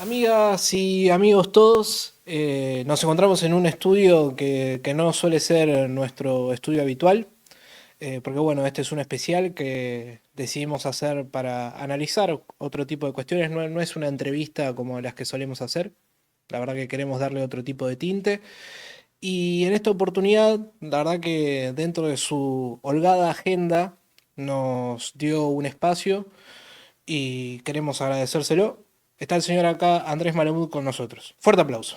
Amigas y amigos todos, nos encontramos en un estudio que no suele ser nuestro estudio habitual, porque bueno, este es un especial que decidimos hacer para analizar otro tipo de cuestiones, no es una entrevista como las que solemos hacer, la verdad que queremos darle otro tipo de tinte, y en esta oportunidad, la verdad que dentro de su holgada agenda nos dio un espacio y queremos agradecérselo. Está el señor acá, Andrés Malamud, con nosotros. Fuerte aplauso.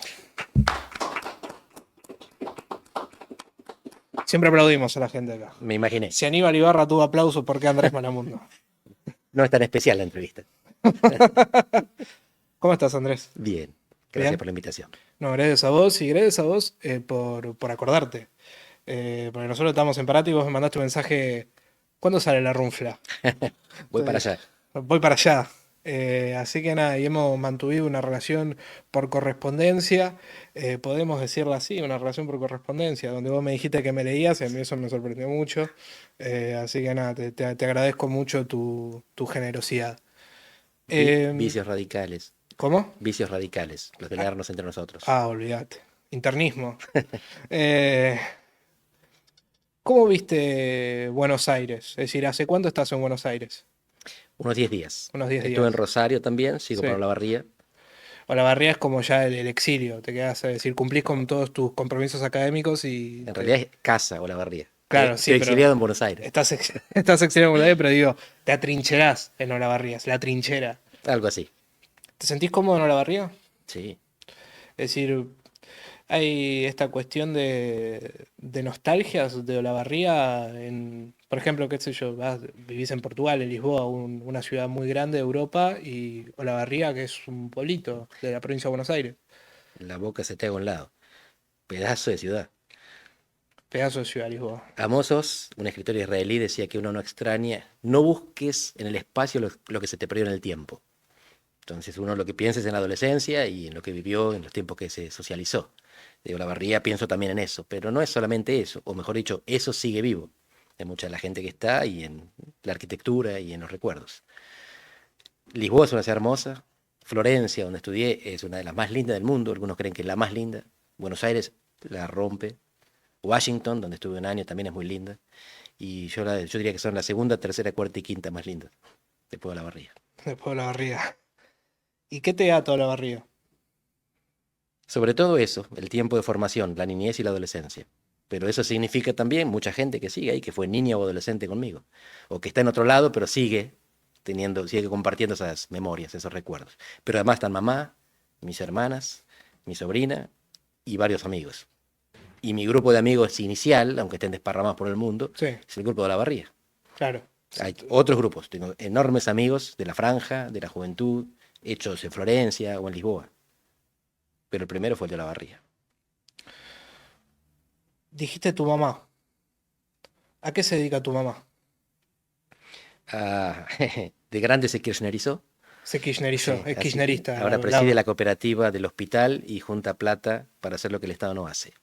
Siempre aplaudimos a la gente acá. Me imaginé. Si Aníbal Ibarra tuvo aplauso, ¿por qué Andrés Malamud no? No es tan especial la entrevista. ¿Cómo estás, Andrés? Bien, gracias ¿Bien? por la invitación. No, gracias a vos y gracias a vos por acordarte. Porque nosotros estamos en Parati y vos me mandaste un mensaje. ¿Cuándo sale la runfla? Voy para allá. Voy para allá. Así que nada, y hemos mantenido una relación por correspondencia, podemos decirlo así, una relación por correspondencia, donde vos me dijiste que me leías y a mí eso me sorprendió mucho. Así que nada, te agradezco mucho tu generosidad. Eh, Vicios radicales. ¿Cómo? Vicios radicales. Los de Ah, leernos entre nosotros. olvídate. Internismo. Eh, ¿Cómo viste Buenos Aires? Es decir, ¿hace cuánto estás en Buenos Aires? Unos 10 días. Unos 10 Estuve en días. Rosario también, sigo para Sí. Olavarría. Olavarría es como ya el exilio, te quedas a decir, cumplís con todos tus compromisos académicos y En realidad es casa Olavarría. Claro, sí, Estoy pero exiliado en Buenos Aires. estás exiliado en Buenos Aires, pero digo, te atrincherás en Olavarría, es la trinchera. Algo así. ¿Te sentís cómodo en Olavarría? Sí. Es decir, hay esta cuestión de nostalgias de Olavarría, por ejemplo, qué sé yo, vivís en Portugal, en Lisboa, una ciudad muy grande de Europa, y Olavarría, que es un pueblito de la provincia de Buenos Aires, La boca se te haga a un lado. Pedazo de ciudad. pedazo de ciudad, Lisboa. Amos Oz, un escritor israelí, decía que uno no extraña, no busques en el espacio lo que se te perdió en el tiempo. Entonces uno lo que piensa es en la adolescencia y en lo que vivió en los tiempos que se socializó. De Olavarría pienso también en eso, pero no es solamente eso, o mejor dicho, eso sigue vivo en mucha de la gente que está y en la arquitectura y en los recuerdos. Lisboa es una ciudad hermosa, Florencia, donde estudié, es una de las más lindas del mundo, algunos creen que es la más linda, Buenos Aires la rompe, Washington, donde estuve un año, también es muy linda, y yo diría que son la segunda, tercera, cuarta y quinta más lindas, después de Olavarría. Después de Olavarría. ¿Y qué te ata Olavarría? Sobre todo eso, el tiempo de formación, la niñez y la adolescencia. Pero eso significa también mucha gente que sigue ahí, que fue niña o adolescente conmigo, o que está en otro lado, pero sigue compartiendo esas memorias, esos recuerdos. Pero además están mamá, mis hermanas, mi sobrina y varios amigos. Y mi grupo de amigos inicial, aunque estén desparramados por el mundo, Sí, es el grupo de la barría. claro. Hay otros grupos, tengo enormes amigos de la franja, de la juventud, hechos en Florencia o en Lisboa, pero el primero fue el de la barría. Dijiste tu mamá. ¿A qué se dedica tu mamá? Ah, de grande se kirchnerizó. Se kirchnerizó, Sí, es así que kirchnerista. ahora preside la cooperativa del hospital y junta plata para hacer lo que el Estado no hace.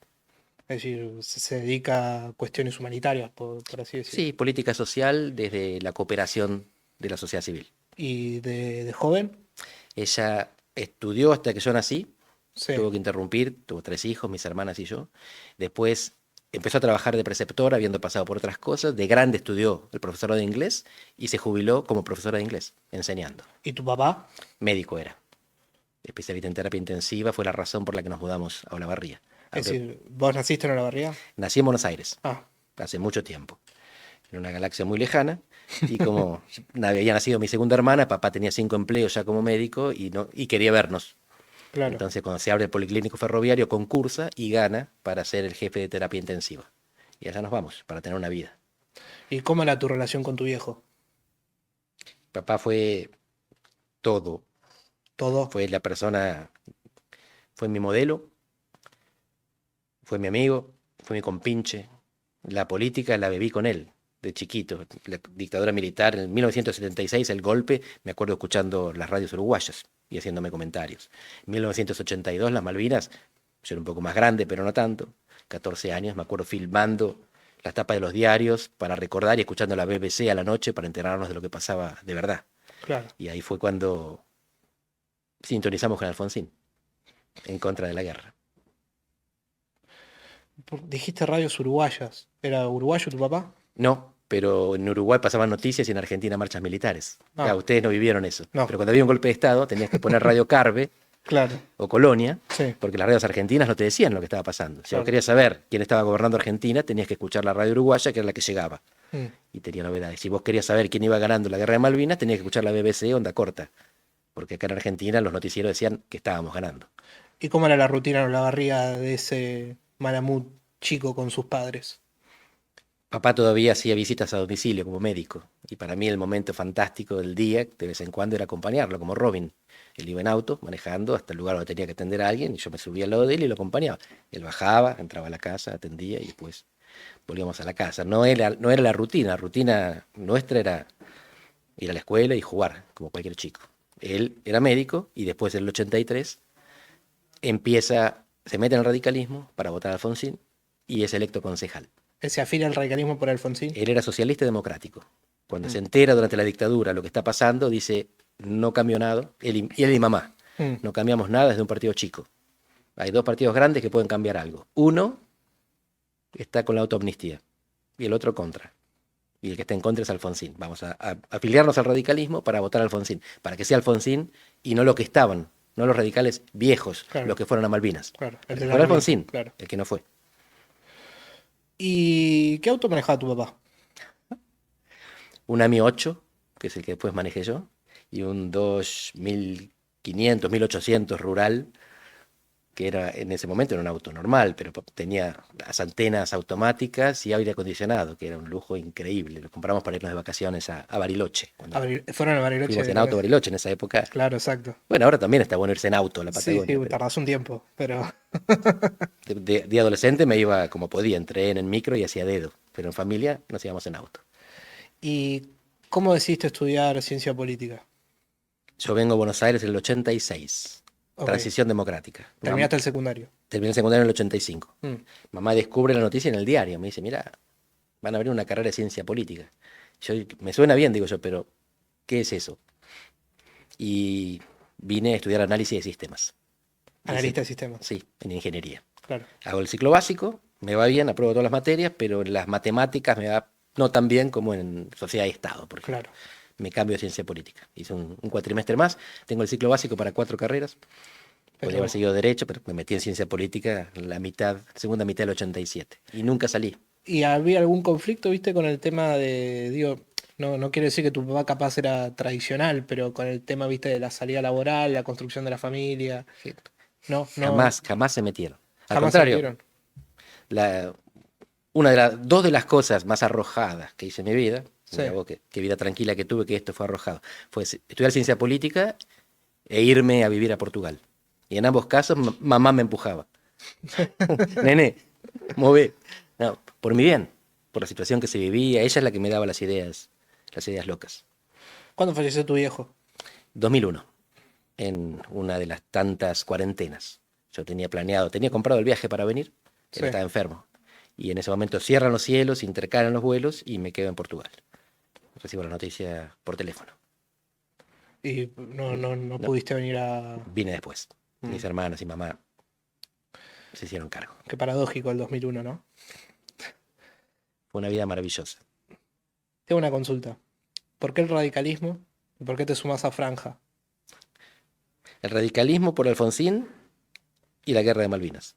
Es decir, se dedica a cuestiones humanitarias, por así decirlo. Sí, política social desde la cooperación de la sociedad civil. ¿Y de joven? Ella estudió hasta que yo nací, Sí. tuvo que interrumpir, tuvo 3 hijos, mis hermanas y yo. Después empezó a trabajar de preceptora, habiendo pasado por otras cosas. De grande estudió el profesorado de inglés y se jubiló como profesora de inglés, enseñando. ¿Y tu papá? Médico era, especialista en terapia intensiva, fue la razón por la que nos mudamos a Olavarría. Es Aunque decir, ¿vos naciste en Olavarría? nací en Buenos Aires Ah, hace mucho tiempo, en una galaxia muy lejana, y como había nacido mi segunda hermana, papá tenía 5 empleos ya como médico y quería vernos. claro. Entonces cuando se abre el Policlínico Ferroviario, concursa y gana para ser el jefe de terapia intensiva. Y allá nos vamos, para tener una vida. ¿Y cómo era tu relación con tu viejo? Papá fue todo, Todo. fue la persona, fue mi modelo, fue mi amigo, fue mi compinche. La política la bebí con él, de chiquito. La dictadura militar, en 1976, el golpe, me acuerdo escuchando las radios uruguayas y haciéndome comentarios. En 1982, las Malvinas, yo era un poco más grande, pero no tanto, 14 años, me acuerdo filmando las tapas de los diarios para recordar y escuchando la BBC a la noche para enterarnos de lo que pasaba de verdad. Claro. Y ahí fue cuando sintonizamos con Alfonsín, en contra de la guerra. Dijiste radios uruguayas. ¿Era uruguayo tu papá? No, pero en Uruguay pasaban noticias y en Argentina marchas militares. Ah, Claro, ustedes no vivieron eso. no, Pero cuando había un golpe de Estado tenías que poner Radio Carve claro, o Colonia, sí, porque las radios argentinas no te decían lo que estaba pasando. Si vos claro. querías saber quién estaba gobernando Argentina, tenías que escuchar la radio uruguaya, que era la que llegaba, Mm. y tenía novedades. Si vos querías saber quién iba ganando la guerra de Malvinas, tenías que escuchar la BBC onda corta, porque acá en Argentina los noticieros decían que estábamos ganando. ¿Y cómo era la rutina o la barriga de ese Malamud chico con sus padres? Papá todavía hacía visitas a domicilio como médico, y para mí el momento fantástico del día, de vez en cuando, era acompañarlo, como Robin. Él iba en auto, manejando hasta el lugar donde tenía que atender a alguien, y yo me subía al lado de él y lo acompañaba. Él bajaba, entraba a la casa, atendía, y después volvíamos a la casa. No era la rutina nuestra era ir a la escuela y jugar, como cualquier chico. Él era médico, y después en el 83 se mete en el radicalismo para votar a Alfonsín, y es electo concejal. ¿Él se afilia al radicalismo por Alfonsín? Él era socialista y democrático. Cuando se Mm, entera durante la dictadura lo que está pasando, dice, no cambio nada, él y mamá, mm. no cambiamos nada desde un partido chico. Hay dos partidos grandes que pueden cambiar algo. Uno está con la autoamnistía y el otro contra. Y el que está en contra es Alfonsín. Vamos a afiliarnos al radicalismo para votar a Alfonsín, para que sea Alfonsín y no lo que estaban, no los radicales viejos, Claro, los que fueron a Malvinas. claro, el Para de que la fuera religión, Alfonsín, claro. el que no fue. ¿Y qué auto manejaba tu papá? Un AMI 8, que es el que después manejé yo, y un 2500, 1800 rural, que era en ese momento era un auto normal, pero tenía las antenas automáticas y aire acondicionado, que era un lujo increíble. Lo compramos para irnos de vacaciones a Bariloche. Cuando Fueron a fuimos Bariloche. en auto a Bariloche en esa época. Claro, exacto. Bueno, ahora también está bueno irse en auto a la Sí, sí, Patagonia, pero tardás un tiempo, pero de adolescente me iba como podía, en tren, en micro y hacía dedo, pero en familia nos íbamos en auto. ¿y cómo decidiste estudiar ciencia política? Yo vengo a Buenos Aires en el 86, Ok, transición democrática. terminaste el secundario. Terminé el secundario en el 85. Mm. Mamá descubre la noticia en el diario, me dice, mira, van a abrir una carrera de ciencia política. Yo, me suena bien, digo yo, pero ¿qué es eso? Y vine a estudiar análisis de sistemas. Analista de sistemas, Sí, en ingeniería. claro. Hago el ciclo básico, me va bien, apruebo todas las materias, pero en las matemáticas me va no tan bien como en sociedad y Estado, por ejemplo. Claro. Me cambio de ciencia política. Hice un cuatrimestre más, tengo el ciclo básico para 4 carreras. Podría Pero, haber seguido derecho, pero me metí en ciencia política la segunda mitad del 87. Y nunca salí. ¿y había algún conflicto, viste, con el tema de, digo, no, no quiero decir que tu papá capaz era tradicional, pero con el tema, viste, de la salida laboral, la construcción de la familia? No, no, Jamás se metieron. Al jamás se contrario, metieron. la, dos de las cosas más arrojadas que hice en mi vida, Sí. mira vos qué vida tranquila que tuve, que esto fue arrojado, fue estudiar ciencia política e irme a vivir a Portugal. Y en ambos casos mamá me empujaba. Nene, move. No, por mi bien, por la situación que se vivía, ella es la que me daba las ideas locas. ¿Cuándo falleció tu viejo? 2001, en una de las tantas cuarentenas. Yo tenía comprado el viaje para venir, él Sí. estaba enfermo. Y en ese momento cierran los cielos, intercalan los vuelos y me quedo en Portugal. Recibo la noticia por teléfono. Y no No, pudiste venir a... vine después. Mm, Mis hermanos y mamá se hicieron cargo. qué paradójico el 2001, ¿no? Fue una vida maravillosa. Tengo una consulta. ¿Por qué el radicalismo? ¿Y por qué te sumas a Franja? El radicalismo por Alfonsín y la guerra de Malvinas.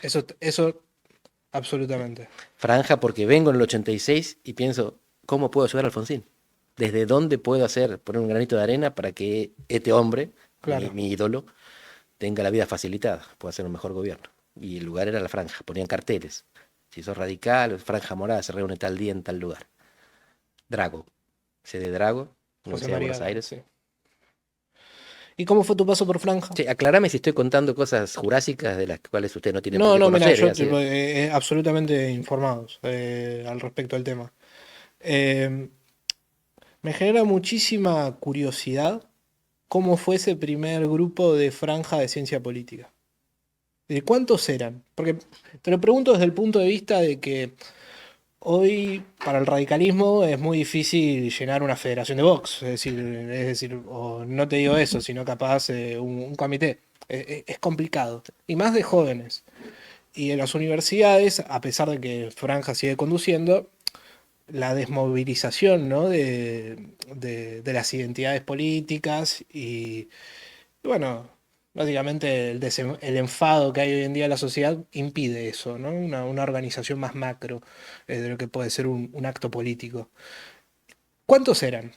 Eso, absolutamente. Franja porque vengo en el 86 y pienso, ¿cómo puedo ayudar a Alfonsín? ¿Desde dónde puedo poner un granito de arena para que este hombre, Claro. mi ídolo, tenga la vida facilitada, pueda hacer un mejor gobierno? Y el lugar era la Franja, ponían carteles. Si sos radical, Franja Morada se reúne tal día en tal lugar. Drago, sede Drago, José Universidad de María, Buenos Aires. sí. ¿Y cómo fue tu paso por Franja? Che, aclarame si estoy contando cosas jurásicas de las cuales usted no tiene por No, qué no, mira, conocer, yo ¿eh? Así. absolutamente informados al respecto del tema. Eh, Me genera muchísima curiosidad cómo fue ese primer grupo de Franja de ciencia política. ¿De cuántos eran? Porque te lo pregunto desde el punto de vista de que Hoy, para el radicalismo, es muy difícil llenar una federación de box. Es decir, o no te digo eso, sino capaz un comité. Es complicado. Y más de jóvenes. Y en las universidades, a pesar de que Franja sigue conduciendo, la desmovilización, ¿no? de las identidades políticas y bueno, básicamente el enfado que hay hoy en día en la sociedad impide eso, ¿no? Una organización más macro de lo que puede ser un acto político. ¿Cuántos eran?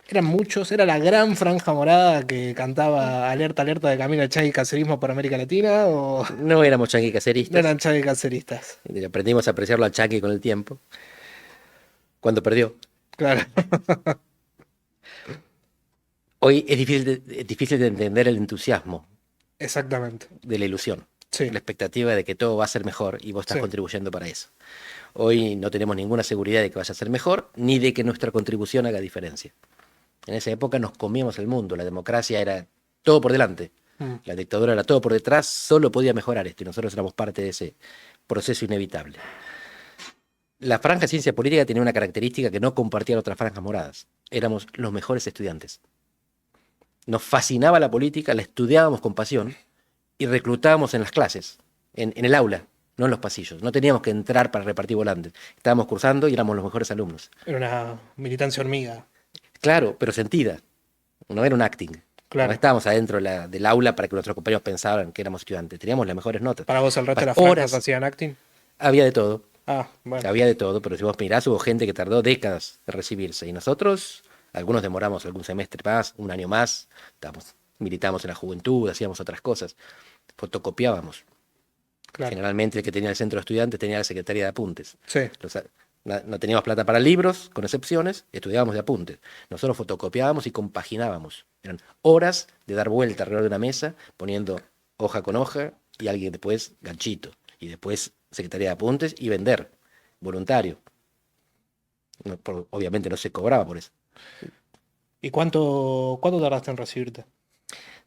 ¿Eran muchos? ¿Era la gran franja morada que cantaba alerta, alerta de camino al Che y cacerismo por América Latina? ¿O No éramos chanqui no caceristas, eran Che y caceristas? aprendimos a apreciarlo al chanqui con el tiempo, cuando perdió. Claro, Hoy es difícil de entender el entusiasmo exactamente. de la ilusión, Sí, la expectativa de que todo va a ser mejor y vos estás sí. contribuyendo para eso. Hoy no tenemos ninguna seguridad de que vaya a ser mejor, ni de que nuestra contribución haga diferencia. En esa época nos comíamos el mundo, la democracia era todo por delante, Mm. la dictadura era todo por detrás, solo podía mejorar esto y nosotros éramos parte de ese proceso inevitable. La franja de ciencia política tenía una característica que no compartían otras franjas moradas. Éramos los mejores estudiantes. Nos fascinaba la política, la estudiábamos con pasión y reclutábamos en las clases, en el aula, no en los pasillos. No teníamos que entrar para repartir volantes. Estábamos cursando y éramos los mejores alumnos. Era una militancia hormiga. Claro, pero sentida. No era un acting. No Claro. estábamos adentro del aula para que nuestros compañeros pensaran que éramos estudiantes. Teníamos las mejores notas. ¿Para vos el resto de las franjas Horas, hacían acting? había de todo. Ah, bueno, Había de todo, pero si vos mirás, hubo gente que tardó décadas en recibirse. Y nosotros, algunos demoramos algún semestre más, un año más. Militamos en la juventud, hacíamos otras cosas. Fotocopiábamos. claro. Generalmente el que tenía el centro de estudiantes tenía la secretaría de apuntes. Sí, No teníamos plata para libros, con excepciones, estudiábamos de apuntes. Nosotros fotocopiábamos y compaginábamos. Eran horas de dar vuelta alrededor de una mesa, poniendo hoja con hoja y alguien después ganchito. Y después secretaría de apuntes y vender, voluntario. Obviamente no se cobraba por eso. ¿y cuánto tardaste en recibirte?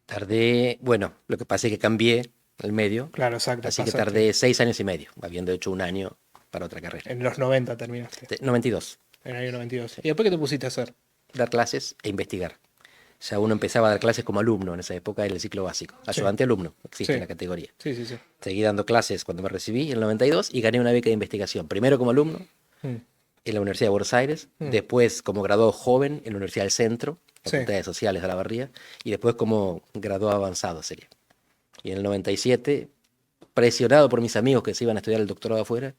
Tardé, bueno, lo que pasa es que cambié el medio, Claro, exacto, así que pasaste. tardé 6 años y medio, habiendo hecho un año para otra carrera. En los 90 terminaste, 92. en el año 92. ¿Y después qué te pusiste a hacer? Dar clases e investigar. Ya uno empezaba a dar clases como alumno en esa época, en el ciclo básico. Sí, Ayudante alumno, existe sí, la categoría. sí, sí, sí. Seguí dando clases cuando me recibí en el 92 y gané una beca de investigación. Primero como alumno Mm, en la Universidad de Buenos Aires, mm, después como graduado joven en la Universidad del Centro, sí. Facultad de Sociales de la Barría, y después como graduado avanzado sería. Y en el 97, presionado por mis amigos que se iban a estudiar el doctorado afuera,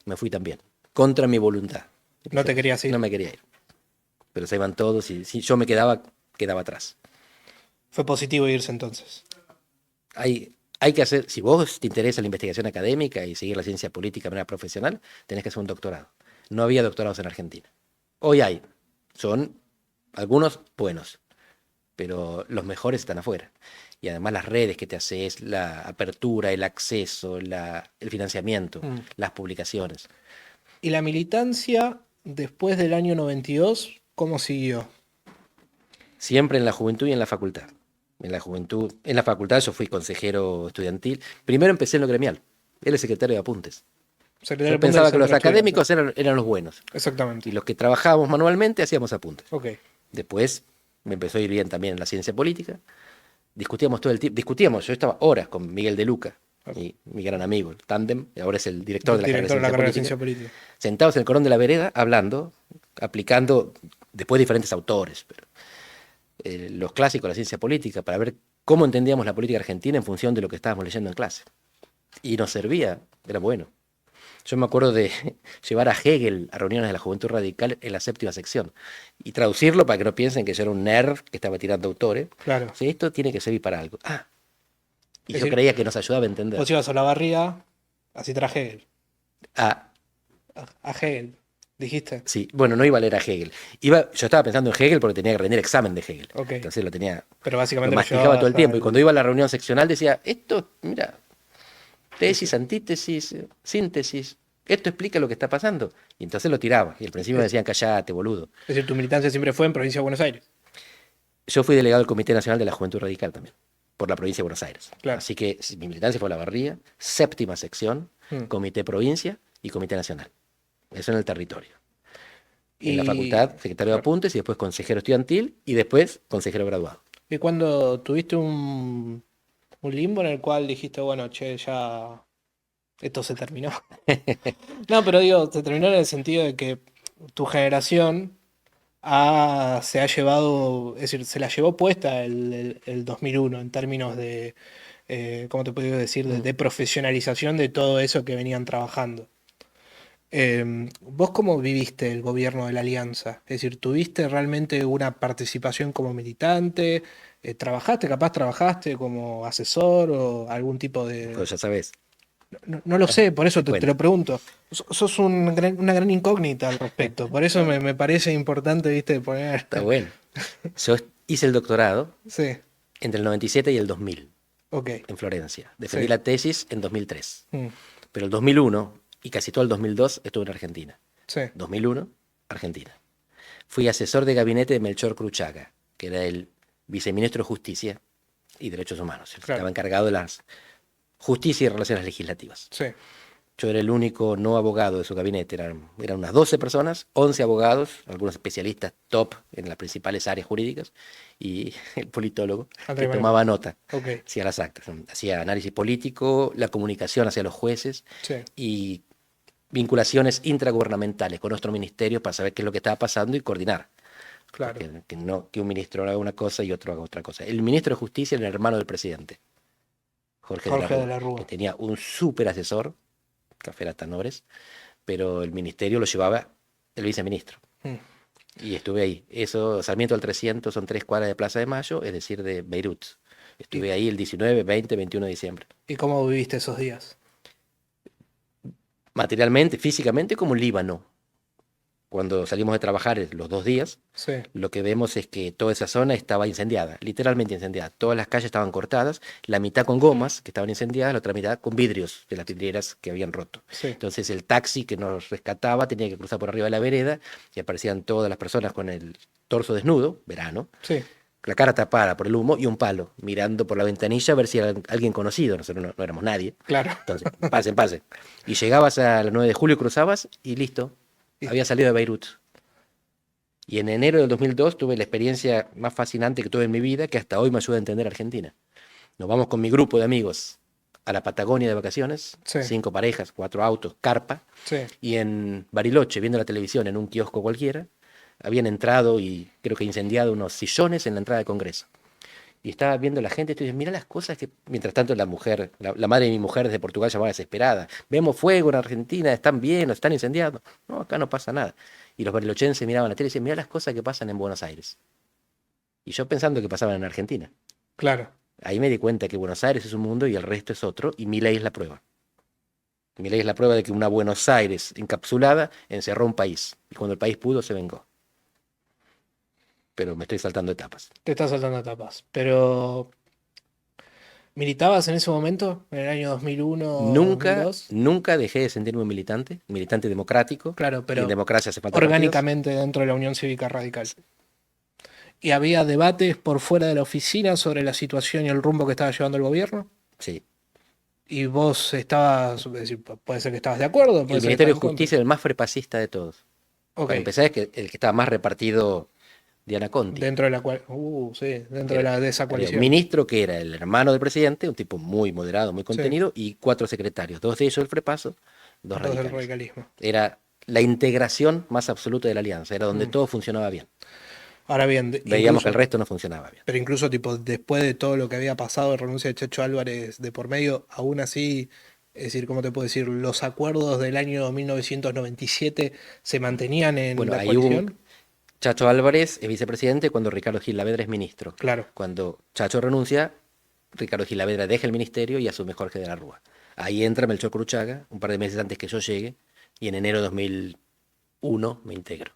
me fui también, contra mi voluntad. No te querías No ir. me quería ir, pero se iban todos y si yo me quedaba atrás. Fue positivo irse entonces. Hay que hacer, si vos te interesa la investigación académica y seguir la ciencia política de manera profesional, tenés que hacer un doctorado. No había doctorados en Argentina. Hoy hay, son algunos buenos, pero los mejores están afuera. Y además las redes que te haces, la apertura, el acceso, el financiamiento, Mm. las publicaciones. ¿Y la militancia después del año 92, cómo siguió? Siempre en la juventud y en la facultad. En la juventud, en la facultad yo fui consejero estudiantil. Primero empecé en lo gremial. Era el secretario de apuntes. Secretario Yo de Punta pensaba del que los Centro de académicos eran los buenos. Estudiantes. Exactamente. Y los que trabajábamos manualmente hacíamos apuntes. Ok. Después me empezó a ir bien también en la ciencia política. Discutíamos todo el tiempo. Discutíamos, yo estaba horas con Miguel de Luca, mi gran amigo, el tándem, y ahora es el director de la carrera Director de la carrera de Ciencia Ciencia Política. Política. Sentados en el corón de la vereda, hablando, aplicando después diferentes autores, pero, los clásicos de la ciencia política, para ver cómo entendíamos la política argentina en función de lo que estábamos leyendo en clase. Y nos servía, era bueno. Yo me acuerdo de llevar a Hegel a reuniones de la Juventud Radical en la 7ª sección y traducirlo para que no piensen que yo era un nerd que estaba tirando autores. Claro. Sí, esto tiene que servir para algo. Ah, y Es yo decir, creía que nos ayudaba a entender. vos ibas a la barriga, así traje Hegel. Ah, A Hegel, dijiste. sí, bueno, no iba a leer a Hegel. Yo estaba pensando en Hegel porque tenía que rendir examen de Hegel. Ok. Entonces Pero lo básicamente lo masticaba todo el llevabas tiempo. Y al... cuando iba a la reunión seccional decía, esto, mira, tesis, antítesis, síntesis, esto explica lo que está pasando. Y entonces lo tiraba. Y al principio me decían, callate, boludo. Es decir, tu militancia siempre fue en Provincia de Buenos Aires. Yo fui delegado del Comité Nacional de la Juventud Radical también, por la provincia de Buenos Aires. Claro. Así que mi militancia fue la Barría, 7ª sección, Mm. Comité Provincia y Comité Nacional. Eso en el territorio. En la Y, facultad, secretario de claro. apuntes y después consejero estudiantil y después consejero graduado. ¿Y cuando tuviste un limbo en el cual dijiste, bueno, che, ya esto se terminó? No, pero digo, se terminó en el sentido de que tu generación se ha llevado, es decir, se la llevó puesta el 2001 en términos de, ¿cómo te puedo decir?, Mm. de profesionalización de todo eso que venían trabajando. ¿Vos cómo viviste el gobierno de la Alianza? Es decir, ¿tuviste realmente una participación como militante? ¿Trabajaste como asesor o algún tipo de... Pues ya sabes. No, no lo sé, por eso te Bueno, lo pregunto. Sos una gran incógnita al respecto, por eso me parece importante, viste, poner... está bueno. Yo hice el doctorado Sí, entre el 97 y el 2000 ok, en Florencia. Defendí sí, la tesis en 2003. mm, Pero el 2001 y casi todo el 2002 estuve en Argentina. sí, 2001, Argentina. Fui asesor de gabinete de Melchor Cruchaga, que era el viceministro de Justicia y Derechos Humanos. claro, Estaba encargado de la justicia y relaciones legislativas. sí, Yo era el único no abogado de su gabinete. Eran unas 12 personas, 11 abogados, algunos especialistas top en las principales áreas jurídicas, y el politólogo que Andrés Manuel, tomaba nota, ok, hacía las actas, hacía análisis político, la comunicación hacia los jueces sí, y vinculaciones intragubernamentales con nuestro ministerio para saber qué es lo que estaba pasando y coordinar. claro. Porque que no, que un ministro haga una cosa y otro haga otra cosa. El ministro de Justicia era el hermano del presidente, Jorge de la Jorge de Rúa, la que Rúa. tenía un súper asesor, Café Tanores, pero el ministerio lo llevaba el viceministro. Mm. Y estuve ahí. Eso, Sarmiento al 300 son 3 cuadras de Plaza de Mayo, es decir, de Beirut. ¿Y, Estuve ahí el 19, 20, 21 de diciembre. y cómo viviste esos días? Materialmente, físicamente, como Líbano. Cuando salimos de trabajar los 2 días, Sí, lo que vemos es que toda esa zona estaba incendiada, literalmente incendiada. Todas las calles estaban cortadas, la mitad con gomas que estaban incendiadas, la otra mitad con vidrios de las vidrieras que habían roto. sí, Entonces el taxi que nos rescataba tenía que cruzar por arriba de la vereda y aparecían todas las personas con el torso desnudo, verano, sí, la cara tapada por el humo y un palo, mirando por la ventanilla a ver si era alguien conocido. Nosotros no éramos nadie. claro. Entonces, pasen, pasen. Y llegabas a la 9 de julio, cruzabas y listo, Y- había salido de Beirut. Y en enero del 2002 tuve la experiencia más fascinante que tuve en mi vida, que hasta hoy me ayuda a entender Argentina. Nos vamos con mi grupo de amigos a la Patagonia de vacaciones, Sí, 5 parejas, 4 autos, carpa, sí. y en Bariloche, viendo la televisión en un kiosco cualquiera, habían entrado y creo que incendiado unos sillones en la entrada del Congreso. Y estaba viendo la gente, y tú dices, mira las cosas que, mientras tanto la mujer, la madre de mi mujer desde Portugal llamaba desesperada, vemos fuego en Argentina, están bien, nos están incendiando. No, acá no pasa nada. Y los barilochenses miraban la tele y decían, mira las cosas que pasan en Buenos Aires. Y yo pensando que pasaban en Argentina. Claro. Ahí me di cuenta que Buenos Aires es un mundo y el resto es otro, y Milei es la prueba. Milei es la prueba de que una Buenos Aires encapsulada encerró un país, y cuando el país pudo se vengó. Pero me estoy saltando etapas. Te estás saltando etapas. Pero, ¿militabas en ese momento? ¿En el año 2001 o Nunca, 2002? nunca dejé de sentirme un militante democrático, Claro, y en pero democracia hace falta partidos. orgánicamente dentro de la Unión Cívica Radical. ¿Y había debates por fuera de la oficina sobre la situación y el rumbo que estaba llevando el gobierno? Sí. Y vos estabas, es decir, puede ser que estabas de acuerdo, puede El ser que Ministerio estabas de en contra. Justicia es el más frepacista de todos. Ok, Para empezar, es que el que estaba más repartido, Diana Conti. dentro de la cual, sí, dentro Era, de esa había un coalición. ministro que era el hermano del presidente, un tipo muy moderado, muy Sí, contenido, y 4 secretarios, 2 de ellos del Frepaso, 2 dos del radicales. radicalismo. Era la integración más absoluta de la alianza, era donde Mm. todo funcionaba bien. Ahora bien, Veíamos que el incluso, resto no funcionaba bien. pero incluso tipo, después de todo lo que había pasado, renuncia de Chacho Álvarez de por medio, aún así, es decir, ¿cómo te puedo decir? Los acuerdos del año 1997 se mantenían en Bueno, la ahí hubo un coalición. Chacho Álvarez es vicepresidente cuando Ricardo Gilavedra es ministro. Claro. Cuando Chacho renuncia, Ricardo Gilavedra deja el ministerio y asume Jorge de la Rúa. Ahí entra Melchor Cruchaga, un par de meses antes que yo llegue, y en enero de 2001 me integro.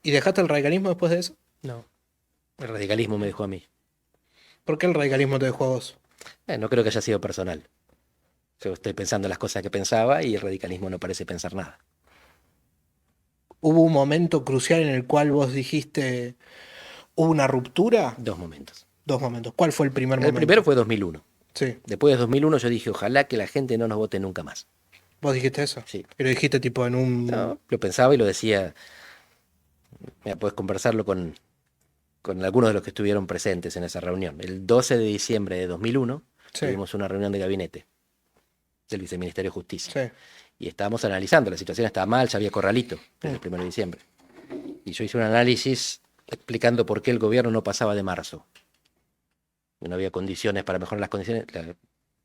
¿Y dejaste el radicalismo después de eso? No, el radicalismo me dejó a mí. ¿Por qué el radicalismo te dejó a vos? No creo que haya sido personal. Yo estoy pensando las cosas que pensaba y el radicalismo no parece pensar nada. ¿Hubo un momento crucial en el cual vos dijiste, hubo una ruptura? 2 momentos. Dos momentos. ¿Cuál fue el primer El primero momento? fue 2001. Sí, Después de 2001 yo dije, ojalá que la gente no nos vote nunca más. ¿Vos dijiste eso? Sí. Y lo dijiste tipo en un... No, lo pensaba y lo decía. Mira, puedes conversarlo con algunos de los que estuvieron presentes en esa reunión. El 12 de diciembre de 2001 Sí, tuvimos una reunión de gabinete del Viceministerio de Justicia. sí. Y estábamos analizando, la situación estaba mal, ya había corralito desde el 1 de diciembre. Y yo hice un análisis explicando por qué el gobierno no pasaba de marzo. No había condiciones para mejorar las condiciones,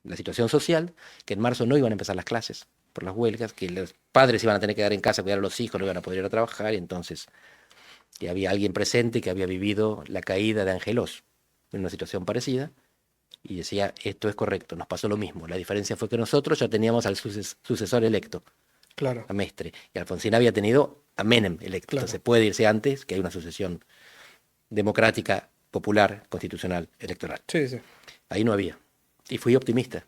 la situación social, que en marzo no iban a empezar las clases por las huelgas, que los padres iban a tener que quedar en casa a cuidar a los hijos, no iban a poder ir a trabajar, y entonces que había alguien presente que había vivido la caída de Angelos en una situación parecida, y decía, esto es correcto, nos pasó lo mismo. La diferencia fue que nosotros ya teníamos al sucesor electo, Claro, a Mestre, y Alfonsín había tenido a Menem electo. claro. Entonces puede irse antes, que hay una sucesión democrática, popular, constitucional, electoral. Sí, sí. Ahí no había. Y fui optimista,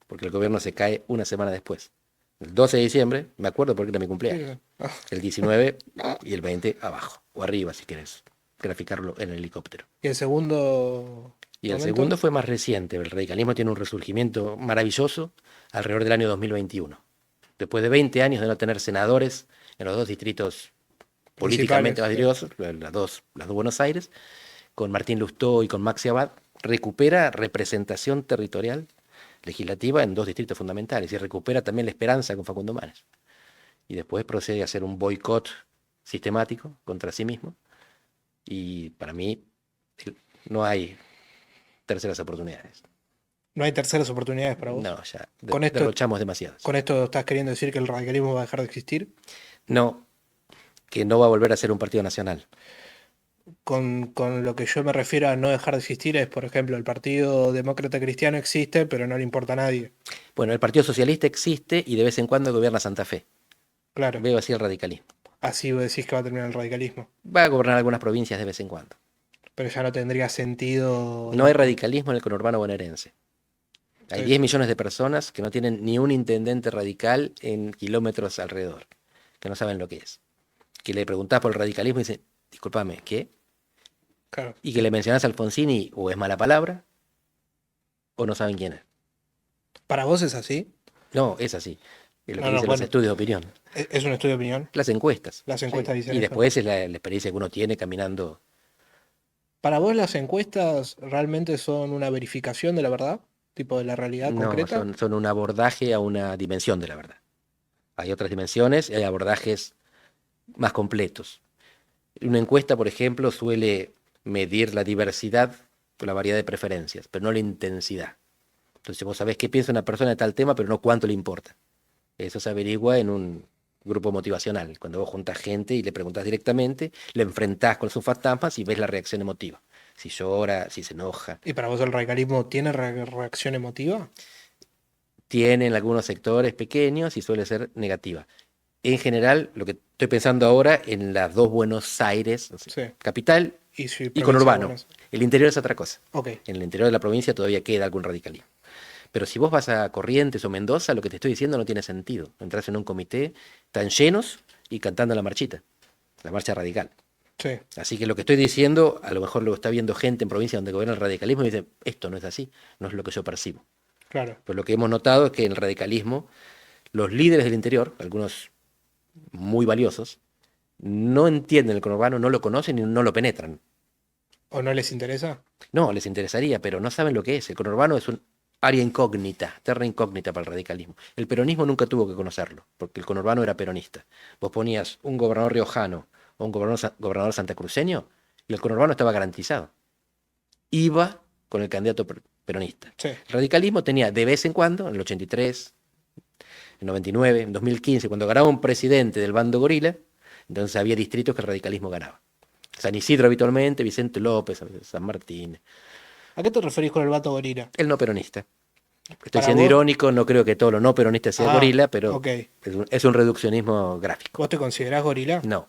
porque el gobierno se cae una semana después. El 12 de diciembre, me acuerdo porque era mi Sí, cumpleaños. sí. Ah, El 19 y el 20 abajo, o arriba si quieres graficarlo en el helicóptero. ¿y el segundo Y el momento? segundo fue más reciente. El radicalismo tiene un resurgimiento maravilloso alrededor del año 2021. Después de 20 años de no tener senadores en los dos distritos políticamente más Principales, sí. valiosos, las dos Buenos Aires, con Martín Lustó y con Maxi Abad, recupera representación territorial legislativa en dos distritos fundamentales y recupera también la esperanza con Facundo Manes. Y después procede a hacer un boicot sistemático contra sí mismo. Y para mí no hay terceras oportunidades. ¿No hay terceras oportunidades para vos? No, ya Con esto, derrochamos demasiadas. con esto estás queriendo decir que el radicalismo va a dejar de existir. No, que no va a volver a ser un partido nacional. Con lo que yo me refiero a no dejar de existir es, por ejemplo, el Partido Demócrata Cristiano existe, pero no le importa a nadie. Bueno, el Partido Socialista existe y de vez en cuando gobierna Santa Fe. Claro, Veo así el radicalismo. así vos decís que va a terminar el radicalismo. Va a gobernar algunas provincias de vez en cuando. Pero ya no tendría sentido. No hay radicalismo en el conurbano bonaerense. Hay Sí, 10 sí. millones de personas que no tienen ni un intendente radical en kilómetros alrededor, que no saben lo que es. Que le preguntás por el radicalismo y dicen, discúlpame, ¿qué? Claro. Y que le mencionás a Alfonsín y o es mala palabra o no saben quién es. ¿Para vos es así? No, es así. Es lo No, que no, dicen los bueno, estudios de opinión. es un estudio de opinión. Las encuestas. Las Sí. encuestas dicen Y eso. después es la experiencia que uno tiene caminando. ¿Para vos las encuestas realmente son una verificación de la verdad? Tipo de la realidad No, concreta. son un abordaje a una dimensión de la verdad. Hay otras dimensiones y hay abordajes más completos. Una encuesta, por ejemplo, suele medir la diversidad o la variedad de preferencias, pero no la intensidad. Entonces vos sabés qué piensa una persona de tal tema, pero no cuánto le importa. Eso se averigua en un grupo motivacional. Cuando vos juntás gente y le preguntás directamente, le enfrentás con sus fantasmas y ves la reacción emotiva. Si llora, si se enoja. ¿Y para vos el radicalismo tiene reacción emotiva? Tiene en algunos sectores pequeños y suele ser negativa. En general, lo que estoy pensando ahora en las dos Buenos Aires, o sea, Sí. capital Y si y provincia de conurbano. Buenos. El interior es otra cosa. Ok, En el interior de la provincia todavía queda algún radicalismo. Pero si vos vas a Corrientes o Mendoza, lo que te estoy diciendo no tiene sentido. Entrás en un comité, están llenos y cantando la marchita, la marcha radical. sí, Así que lo que estoy diciendo, a lo mejor lo está viendo gente en provincias donde gobierna el radicalismo y dice, esto no es así, no es lo que yo percibo. claro. Pues lo que hemos notado es que en el radicalismo, los líderes del interior, algunos muy valiosos, no entienden el conurbano, no lo conocen y no lo penetran. ¿O no les interesa? No, les interesaría, pero no saben lo que es. El conurbano es un área incógnita, terra incógnita para el radicalismo. El peronismo nunca tuvo que conocerlo, porque el conurbano era peronista. Vos ponías un gobernador riojano o un gobernador santacruceño y el conurbano estaba garantizado. Iba con el candidato peronista. Sí, El radicalismo tenía de vez en cuando, en el 83, en el 99, en 2015, cuando ganaba un presidente del bando gorila, entonces había distritos que el radicalismo ganaba. San Isidro habitualmente, Vicente López, San Martín. ¿a qué te referís con el vato gorila? El no peronista. Estoy Para siendo vos. irónico, no creo que todo lo no peronista sea Ah, gorila, pero ok. es un reduccionismo gráfico. ¿Vos te considerás gorila? No,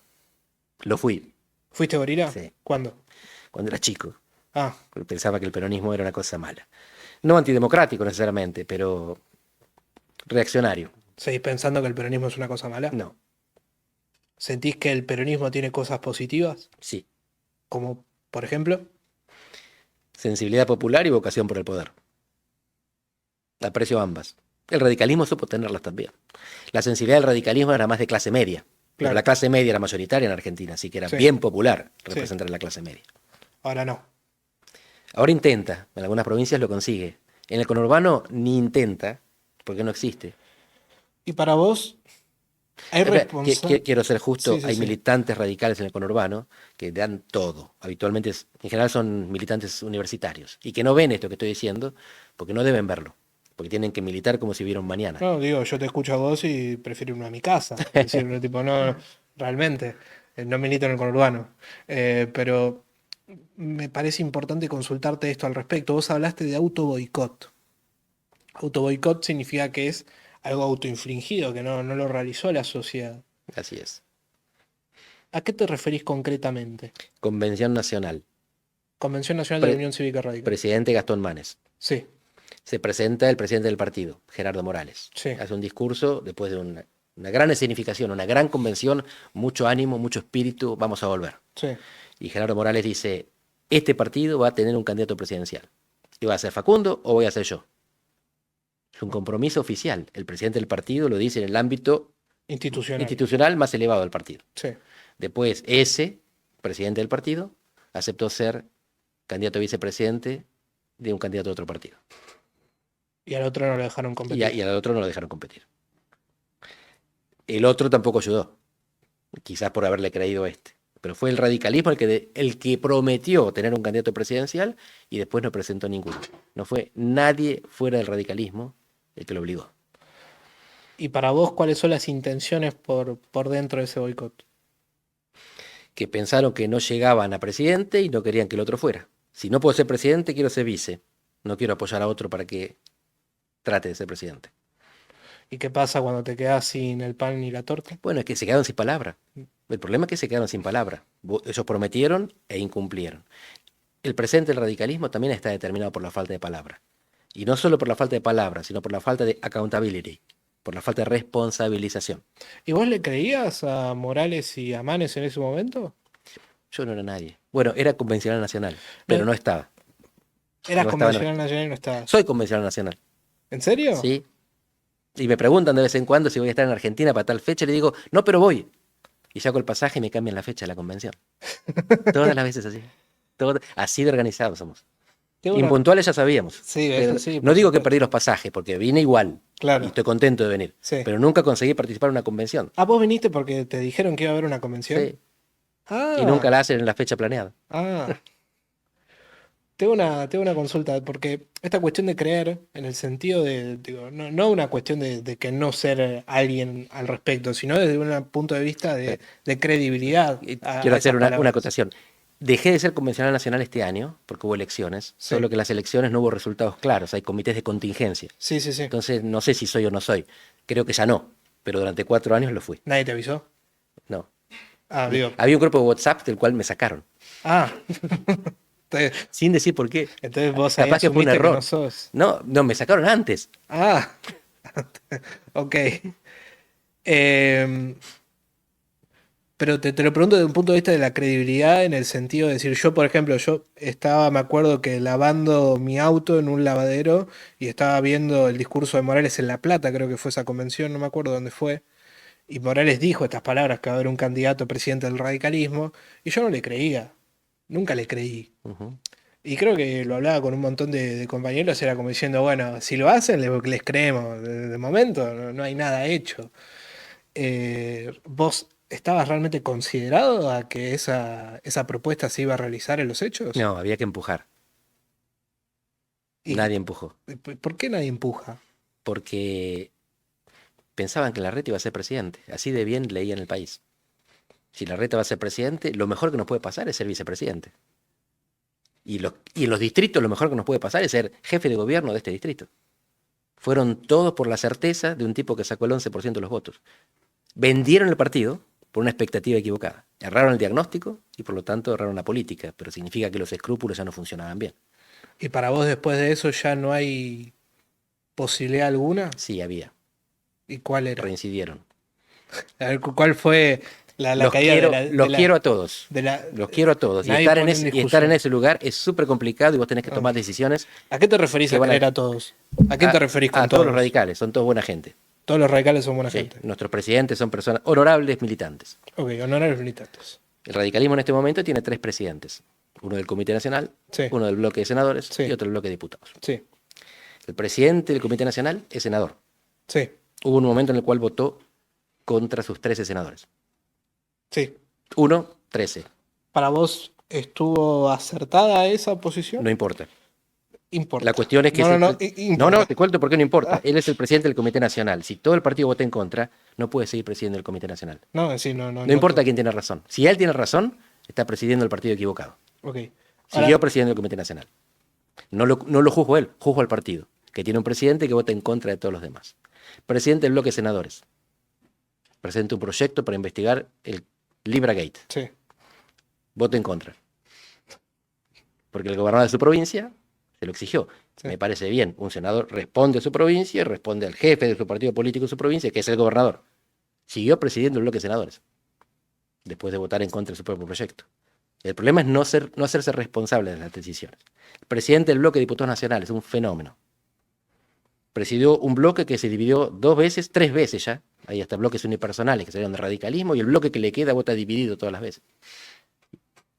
lo fui, ¿Fuiste gorila? sí, ¿Cuándo? cuando era chico. Ah, Porque pensaba que el peronismo era una cosa mala. No antidemocrático necesariamente, pero reaccionario. ¿seguís pensando que el peronismo es una cosa mala? No, ¿Sentís que el peronismo tiene cosas positivas? sí. Como, por ejemplo, Sensibilidad popular y vocación por el poder. Aprecio ambas. El radicalismo supo tenerlas también. La sensibilidad del radicalismo era más de clase media, pero Claro. la clase media era mayoritaria en Argentina, así que era Sí. bien popular Sí. representar a la clase media. Ahora no. Ahora intenta, en algunas provincias lo consigue. En el conurbano ni intenta, porque no existe. Y para vos, hay Espera, responsabilidad. quiero ser Sí, justo, sí, hay sí. militantes radicales en el conurbano que dan todo. Habitualmente, en general son militantes universitarios y que no ven esto que estoy diciendo porque no deben verlo, porque tienen que militar como si hubiera un mañana. No, digo, yo te escucho a vos y prefiero irme a mi casa. Es decir, no, tipo, no, realmente, no milito en el conurbano. Pero me parece importante consultarte esto al respecto. Vos hablaste de auto boicot. Auto boicot significa que es algo autoinfligido, que no lo realizó la sociedad. Así es. ¿A qué te referís concretamente? Convención Nacional. Convención Nacional de la Pre- Unión Cívica Radical. Presidente Gastón Manes. Sí, Se presenta el presidente del partido, Gerardo Morales. sí, Hace un discurso después de una gran escenificación, una gran convención, mucho ánimo, mucho espíritu, vamos a volver. sí. Y Gerardo Morales dice, este partido va a tener un candidato presidencial. ¿Y va a ser Facundo o voy a ser yo? Es un compromiso oficial. El presidente del partido lo dice en el ámbito Institucional. institucional más elevado del partido. Sí. Después, ese presidente del partido aceptó ser candidato a vicepresidente de un candidato de otro partido. Y al otro no lo dejaron competir. Y al otro no lo dejaron competir. El otro tampoco ayudó, quizás por haberle creído a este. Pero fue el radicalismo el que prometió tener un candidato presidencial y después no presentó ninguno. No fue nadie fuera del radicalismo el que lo obligó. ¿Y para vos cuáles son las intenciones por dentro de ese boicot? Que pensaron que no llegaban a presidente y no querían que el otro fuera. Si no puedo ser presidente, quiero ser vice. No quiero apoyar a otro para que trate de ser presidente. ¿Y qué pasa cuando te quedas sin el pan ni la torta? Bueno, es que se quedaron sin palabra. El problema es que se quedaron sin palabra. Ellos prometieron e incumplieron. El presente del radicalismo también está determinado por la falta de palabra. Y no solo por la falta de palabra, sino por la falta de accountability, por la falta de responsabilización. ¿Y vos le creías a Morales y a Manes en ese momento? Yo no era nadie. Bueno, era convencional nacional, pero No, no estaba. eras No estaba, convencional nacional y no estabas. Soy convencional nacional, ¿En serio? ¿sí? Y me preguntan de vez en cuando si voy a estar en Argentina para tal fecha, y le digo, no, pero voy. Y saco el pasaje y me cambian la fecha de la convención. Todas las veces así. Así de organizados somos. Qué bueno. Impuntuales ya sabíamos. Sí, Pero eso sí, no por digo que supuesto. perdí los pasajes, porque vine igual. Claro. Y estoy contento de venir. Sí. Pero nunca conseguí participar en una convención. Ah, vos viniste porque te dijeron que iba a haber una convención. Sí. Ah, Y nunca la hacen en la fecha planeada. ah. Tengo una consulta, porque esta cuestión de creer, en el sentido de, digo, no una cuestión de que no ser alguien al respecto, sino desde un punto de vista de credibilidad Y a quiero esas hacer una palabras. acotación. Dejé de ser convencional nacional este año, porque hubo elecciones, Sí. solo que en las elecciones no hubo resultados claros, hay comités de contingencia. Sí, sí, sí. Entonces no sé si soy o no soy. Creo que ya no, pero durante 4 años lo fui. ¿Nadie te avisó? No. Ah, digo. Había un grupo de WhatsApp del cual me sacaron, Ah. Entonces, sin decir por qué. entonces vos ahí Capaz que fue un asumiste que error. no sos. No, me sacaron antes. Ah, ok. Em, pero te lo pregunto desde un punto de vista de la credibilidad, en el sentido de decir, yo, por ejemplo, yo estaba, me acuerdo que lavando mi auto en un lavadero y estaba viendo el discurso de Morales en La Plata, creo que fue esa convención, no me acuerdo dónde fue, y Morales dijo estas palabras, que va a haber un candidato presidente del radicalismo, y yo no le creía, nunca le creí. Ujú. Y creo que lo hablaba con un montón de compañeros, era como diciendo, bueno, si lo hacen, les creemos. De momento no hay nada hecho. ¿Vos estabas realmente considerado a que esa propuesta se iba a realizar en los hechos? No, había que empujar. ¿Y Nadie empujó, por qué nadie empuja? porque pensaban que Larreta iba a ser presidente. Así de bien leían el país. Si Larreta va a ser presidente, lo mejor que nos puede pasar es ser vicepresidente. Y en los distritos lo mejor que nos puede pasar es ser jefe de gobierno de este distrito. Fueron todos por la certeza de un tipo que sacó el 11% de los votos. Vendieron el partido por una expectativa equivocada. Erraron el diagnóstico y por lo tanto erraron la política, pero significa que los escrúpulos ya no funcionaban bien. ¿Y para vos después de eso ya no hay posibilidad alguna? Sí, había. ¿Y cuál era? Reincidieron. A ver, ¿cuál fue La Los caída quiero, de los quiero a todos. de la- Los quiero a todos. Y nadie estar, en pone ese, y estar discusión. en ese lugar es súper complicado y vos tenés que Ah. tomar decisiones ¿A qué te referís que a van a- querer a todos? ¿A qué te referís con a todos los todos? radicales. Son todos buena gente. Todos los radicales son buena Sí, gente. nuestros presidentes son personas honorables militantes. Ok, honorarios militantes. El radicalismo en este momento tiene 3 presidentes. Uno del Comité Nacional, Sí. uno del bloque de senadores Sí. y otro del bloque de diputados. Sí, El presidente del Comité Nacional es senador. sí, Hubo un momento en el cual votó contra sus 13 senadores. sí. 1, 13. ¿Para vos estuvo acertada esa posición? No importa. Importa. La cuestión es que... No, es el no, pre- importa. no, te cuento por qué no importa. Ah. Él es el presidente del Comité Nacional. Si todo el partido vota en contra, no puede seguir presidente del Comité Nacional. No, sí, no, no. No importa quién tiene razón. Si él tiene razón, está presidiendo el partido equivocado. Ok. Siguió Ahora, presidiendo el Comité Nacional. No lo juzgo él, juzgo al partido, que tiene un presidente que vota en contra de todos los demás. Presidente del bloque de senadores. Presenta un proyecto para investigar el Libragate. sí, Voto en contra. Porque el gobernador de su provincia se lo exigió. Sí. Me parece bien. Un senador responde a su provincia y responde al jefe de su partido político de su provincia, que es el gobernador. Siguió presidiendo el bloque de senadores, después de votar en contra de su propio proyecto. El problema es no hacerse responsable de las decisiones. El presidente del bloque de diputados nacionales es un fenómeno. Presidió un bloque que se dividió 2 veces, 3 veces ya. Hay hasta bloques unipersonales que salieron de radicalismo y el bloque que le queda vota dividido todas las veces.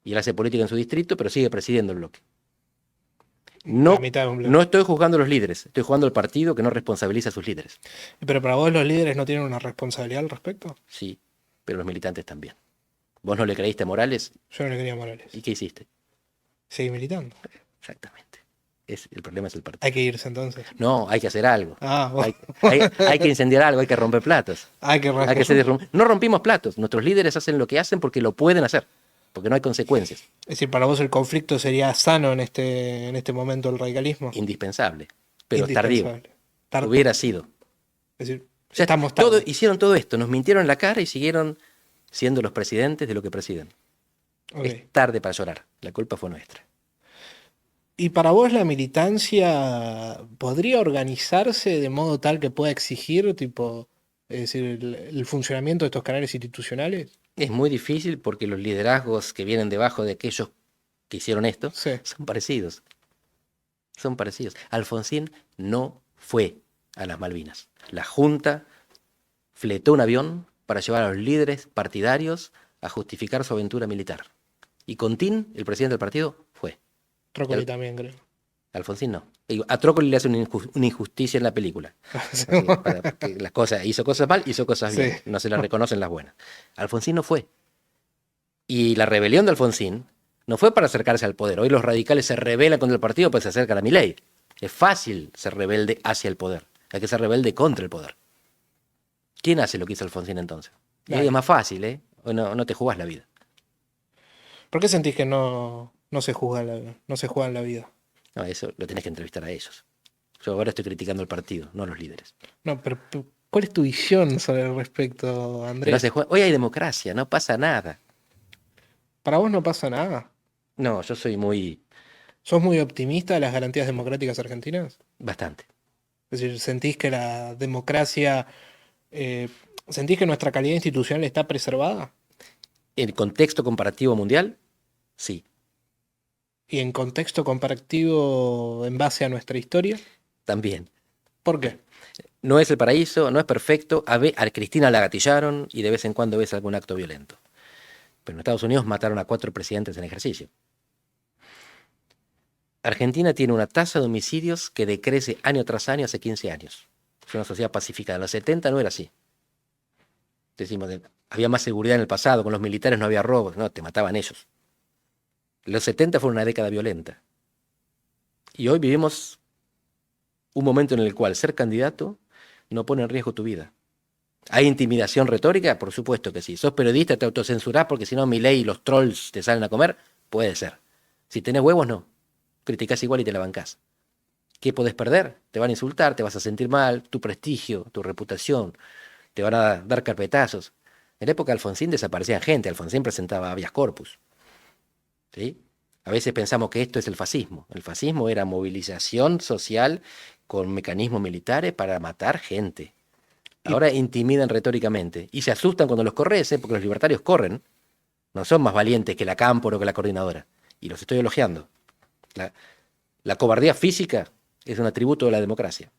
Y él hace política en su distrito, pero sigue presidiendo el bloque. No, la mitad de un bloque. no estoy juzgando a los líderes, estoy jugando al partido que no responsabiliza a sus líderes. Pero para vos los líderes no tienen una responsabilidad al respecto. Sí, pero los militantes también. Vos no le creíste a Morales, Yo no le quería a Morales. ¿y qué hiciste? Seguí militando. Exactamente. El problema es el partido. Hay que irse entonces. No, hay que hacer algo. Ah, bueno. Hay que incendiar algo, hay que romper platos. Hay que Hay que no rompimos platos. Nuestros líderes hacen lo que hacen porque lo pueden hacer, porque no hay consecuencias. Es decir, para vos el conflicto sería sano en este momento del radicalismo. Indispensable, pero tardío. Indispensable. Hubiera sido. Es decir, Ya estamos tarde. hicieron todo esto, nos mintieron en la cara y siguieron siendo los presidentes de lo que presiden. Ok. Es tarde para llorar, la culpa fue nuestra. ¿Y para vos la militancia podría organizarse de modo tal que pueda exigir, tipo, es decir, el funcionamiento de estos canales institucionales? Es muy difícil porque los liderazgos que vienen debajo de aquellos que hicieron esto Sí. son parecidos. Son parecidos. Alfonsín no fue a las Malvinas. La Junta fletó un avión para llevar a los líderes partidarios a justificar su aventura militar. Y Contín, el presidente del partido, fue. Trócoli El- también, creo. Alfonsín no. Digo, a Trócoli le hace una injusticia en la película. Porque hizo cosas mal, hizo cosas bien. Sí. No se le reconocen las buenas. Alfonsín no fue. Y la rebelión de Alfonsín no fue para acercarse al poder. Hoy los radicales se rebelan contra el partido porque se acercan a Milei. Es fácil ser rebelde hacia el poder. Hay que ser rebelde contra el poder. ¿Quién hace lo que hizo Alfonsín entonces? Y Nadie. es más fácil, ¿eh? O no te jugás la vida. ¿Por qué sentís que no se juega en la vida? No, eso lo tenés que entrevistar a ellos. Yo ahora estoy criticando al partido, no a los líderes. No, pero ¿cuál es tu visión sobre el respecto, Pero Andrés? hoy hay democracia, no pasa nada. Para vos no pasa nada. No, yo soy muy... ¿Sos muy optimista de las garantías democráticas argentinas? bastante. Es decir, ¿sentís que la democracia, sentís que nuestra calidad institucional está preservada? En contexto comparativo mundial, sí. Y en contexto comparativo en base a nuestra historia, También. ¿por qué? No es el paraíso, no es perfecto. A Cristina la gatillaron y de vez en cuando ves algún acto violento. Pero en Estados Unidos mataron a 4 presidentes en ejercicio. Argentina tiene una tasa de homicidios que decrece año tras año hace 15 años. Es una sociedad pacífica. En los 70 no era así. Decimos, había más seguridad en el pasado, con los militares no había robos, no, te mataban ellos. Los 70 fueron una década violenta. Y hoy vivimos un momento en el cual ser candidato no pone en riesgo tu vida. ¿Hay intimidación retórica? Por supuesto que sí. ¿Sos periodista, te autocensurás porque si no Milei y los trolls te salen a comer? Puede ser. Si tenés huevos, no. Criticás igual y te la bancás. ¿Qué podés perder? Te van a insultar, te vas a sentir mal, tu prestigio, tu reputación, te van a dar carpetazos. En la época de Alfonsín desaparecían gente, Alfonsín presentaba habeas corpus. ¿Sí? A veces pensamos que esto es el fascismo. El fascismo era movilización social con mecanismos militares para matar gente. Y- Ahora intimidan retóricamente y se asustan cuando los corres, porque los libertarios corren, no son más valientes que la Cámpora o que la Coordinadora. Y los estoy elogiando. La, la cobardía física es un atributo de la democracia.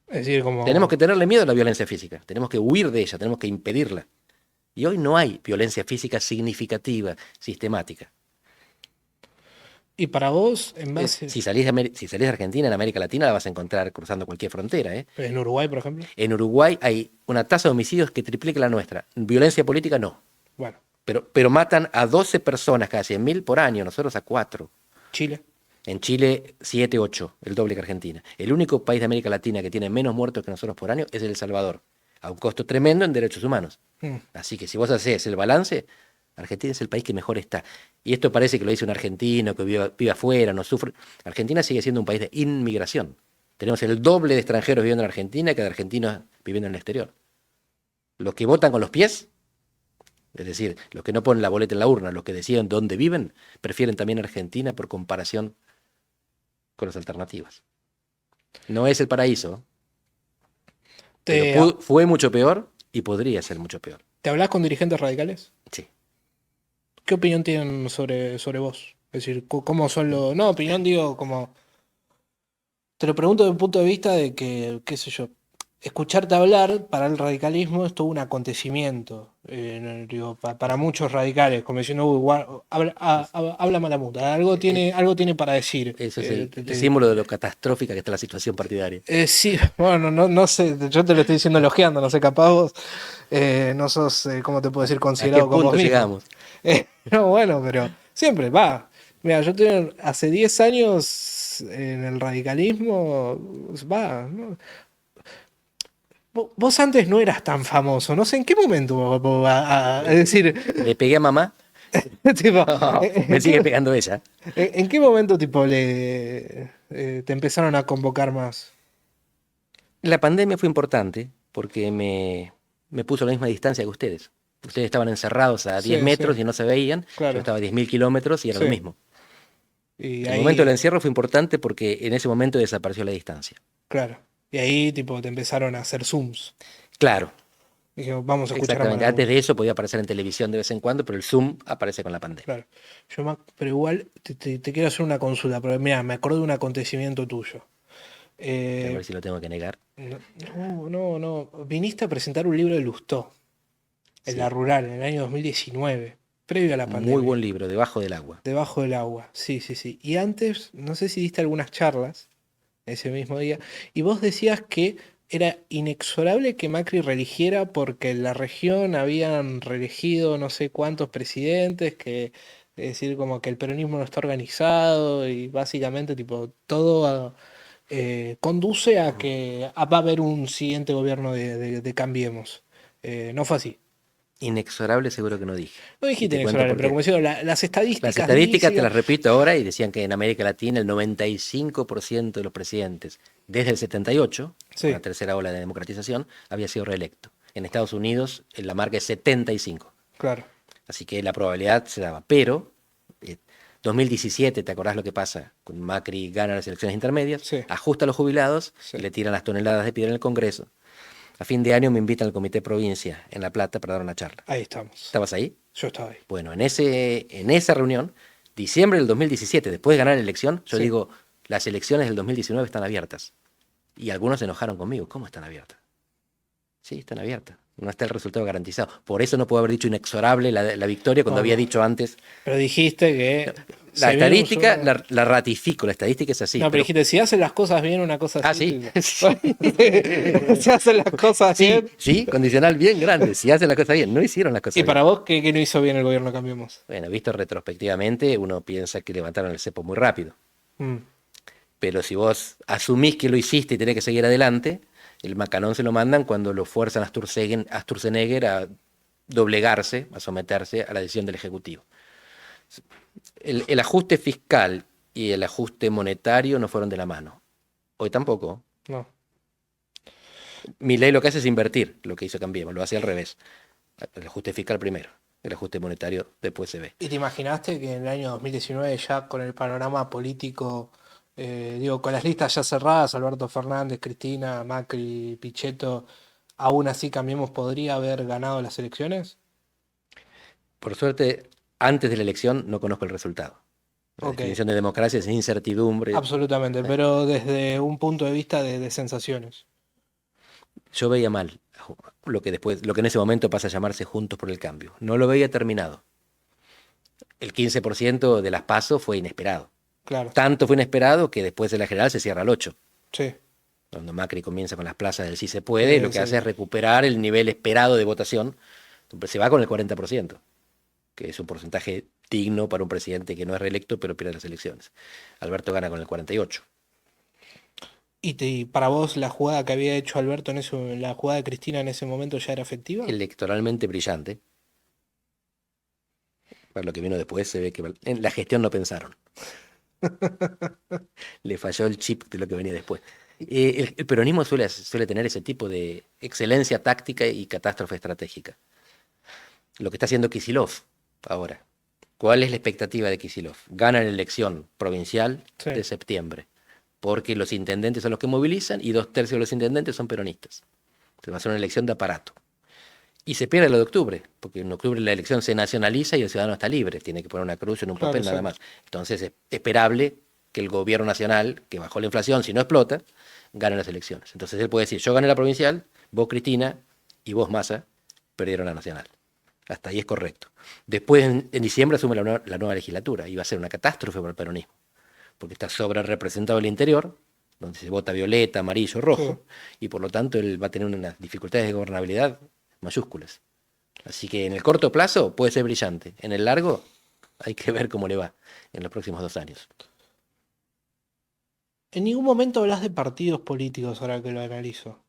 Es decir, Tenemos como... que tenerle miedo a la violencia física, tenemos que huir de ella, tenemos que impedirla. Y hoy no hay violencia física significativa, sistemática. Y para vos, en base... Si salís de Argentina, en América Latina la vas a encontrar cruzando cualquier frontera, ¿eh? En Uruguay, por ejemplo. En Uruguay hay una tasa de homicidios que triplica la nuestra. Violencia política no. Bueno, Pero matan a 12 personas cada 100.000 por año, nosotros a 4. Chile. En Chile, 7, 8, el doble que Argentina. El único país de América Latina que tiene menos muertos que nosotros por año es El Salvador, a un costo tremendo en derechos humanos. Mm. Así que si vos haces el balance, Argentina es el país que mejor está. Y esto parece que lo dice un argentino que vive afuera, no sufre. Argentina sigue siendo un país de inmigración. Tenemos el doble de extranjeros viviendo en Argentina que de argentinos viviendo en el exterior. Los que votan con los pies, es decir, los que no ponen la boleta en la urna, los que deciden dónde viven, prefieren también Argentina por comparación con las alternativas. No es el paraíso, ¿Te, pero fue mucho peor y podría ser mucho peor. ¿Te hablas con dirigentes radicales? Sí. ¿Qué opinión tienen sobre vos? Es decir, ¿cómo son los...? No, opinión digo como... Te lo pregunto desde el punto de vista de que, qué sé yo, escucharte hablar para el radicalismo es todo un acontecimiento. No, digo, para muchos radicales, como diciendo, "Uy, habla malamuta, algo tiene para decir. Eso es el símbolo de lo catastrófica que está la situación partidaria. Sí, bueno, no sé, yo te lo estoy diciendo elogiando, no sé, capaz vos no sos, ¿cómo te puedo decir?, ¿A qué considerado con vos punto mismo. llegamos? No, bueno, pero siempre va. Mira, yo tengo hace 10 años en el radicalismo, va, ¿no? Vos antes no eras tan famoso, no sé en qué momento es decir, ¿Le pegué a mamá? tipo, No, ¿en me sigue qué, pegando ella. en qué momento tipo te empezaron a convocar más? La pandemia fue importante porque me puso a la misma distancia que ustedes. Ustedes estaban encerrados a 10 Sí, sí, metros y no se veían. Yo claro, estaba a 10.000 kilómetros y era lo sí. mismo. Y El momento del ahí, encierro fue importante porque en ese momento desapareció la distancia. claro, y ahí tipo te empezaron a hacer zooms. Claro, Dije, vamos a escuchar a exactamente. Antes Malamuta. de eso podía aparecer en televisión de vez en cuando, pero el Zoom aparece con la pandemia. Claro. Pero igual te quiero hacer una consulta, pero mira, me acuerdo de un acontecimiento tuyo. A Eh, ver si lo tengo que negar. no. Viniste a presentar un libro de Lustó en la Sí, rural en el año 2019, previo a la muy pandemia. buen libro, Debajo del agua. Debajo del agua. Sí, sí, sí. Y antes, no sé si diste algunas charlas ese mismo día, y vos decías que era inexorable que Macri reeligiera porque en la región habían reelegido no sé cuántos presidentes, que es decir, como que el peronismo no está organizado y básicamente tipo todo conduce a que va a haber un siguiente gobierno de Cambiemos. No fue así. Inexorable seguro que no dije. No Y dijiste te cuento inexorable, por pero qué. como decía, las Las estadísticas estadísticas te dicen... las repito ahora y decían que en América Latina el 95% de los presidentes desde el 78, con la Sí, tercera ola de democratización, había sido reelecto. En Estados Unidos la marca es 75. claro. Así que la probabilidad se daba. Pero 2017, ¿te acordás lo que pasa? Con Macri gana las elecciones intermedias, Sí, ajusta a los jubilados sí. y le tiran las toneladas de piedra en el Congreso. A fin de año me invitan al Comité Provincia en La Plata para dar una charla. Ahí estamos. ¿Estabas ahí? Yo estaba ahí. Bueno, en esa reunión, diciembre del 2017, después de ganar la elección, yo Sí. digo, las elecciones del 2019 están abiertas. Y algunos se enojaron conmigo. ¿Cómo están abiertas? Sí, están abiertas. No está el resultado garantizado. Por eso no puedo haber dicho inexorable la victoria cuando había No, dicho antes. pero dijiste que La se viene un estadística segundo... la ratifico, la estadística es así. No, pero Pero, dijiste, si hacen las cosas bien, una cosa así. sí. Tipo. Si hacen las cosas Sí, bien. sí, condicional bien grande. Si hacen la cosa bien, no hicieron las cosas Y bien. para vos, ¿qué no hizo bien el gobierno Cambiemos? Bueno, visto retrospectivamente, uno piensa que levantaron el cepo muy rápido. Mm, Pero si vos asumís que lo hiciste y tenés que seguir adelante, el macanón se lo mandan cuando lo fuerzan a Sturzenegger a doblegarse, a someterse a la decisión del Ejecutivo. El ajuste fiscal y el ajuste monetario no fueron de la mano. Hoy tampoco. no. Milei lo que hace es invertir lo que hizo Cambiemos, lo hace al revés. El ajuste fiscal primero, el ajuste monetario después se ve. ¿Y te imaginaste que en el año 2019, ya con el panorama político, digo, con las listas ya cerradas, Alberto Fernández, Cristina, Macri, Pichetto, aún así Cambiemos podría haber ganado las elecciones. Por suerte, antes de la elección no conozco el resultado. La Ok, definición de democracia es incertidumbre. absolutamente, pero desde un punto de vista de sensaciones. Yo veía mal lo que en ese momento pasa a llamarse Juntos por el Cambio. No lo veía terminado. El 15% de las PASO fue inesperado. Claro, Tanto fue inesperado que después de la general se cierra al 8. sí, Cuando Macri comienza con las plazas del sí se puede, lo que sí, hace es recuperar el nivel esperado de votación. Se va con el 40%, que es un porcentaje digno para un presidente que no es reelecto pero pierde las elecciones. Alberto gana con el 48%. ¿Y para vos la jugada que había hecho Alberto la jugada de Cristina en ese momento ya era efectiva? Electoralmente brillante. Para lo que vino después se ve que en la gestión no pensaron. Le falló el chip de lo que venía después. El peronismo suele tener ese tipo de excelencia táctica y catástrofe estratégica. Lo que está haciendo Kicillof ahora. ¿Cuál es la expectativa de Kicillof? Gana la elección provincial Sí, de septiembre, porque los intendentes son los que movilizan y 2/3 de los intendentes son peronistas. Entonces va a ser una elección de aparato. Y se pierde lo de octubre, porque en octubre la elección se nacionaliza y el ciudadano está libre, tiene que poner una cruz en un claro, papel nada exacto. más. Entonces es esperable que el gobierno nacional, que bajó la inflación, si no explota, gane las elecciones. Entonces él puede decir, yo gané la provincial, vos Cristina y vos Massa perdieron la nacional. Hasta ahí es correcto. Después, en diciembre, asume la nueva legislatura y va a ser una catástrofe para el peronismo, porque está sobre representado el interior, donde se vota violeta, amarillo, Sí. rojo, y por lo tanto él va a tener unas dificultades de gobernabilidad mayúsculas. Así que en el corto plazo puede ser brillante, en el largo hay que ver cómo le va en los próximos 2 años. En ningún momento hablas de partidos políticos ahora que lo analizo.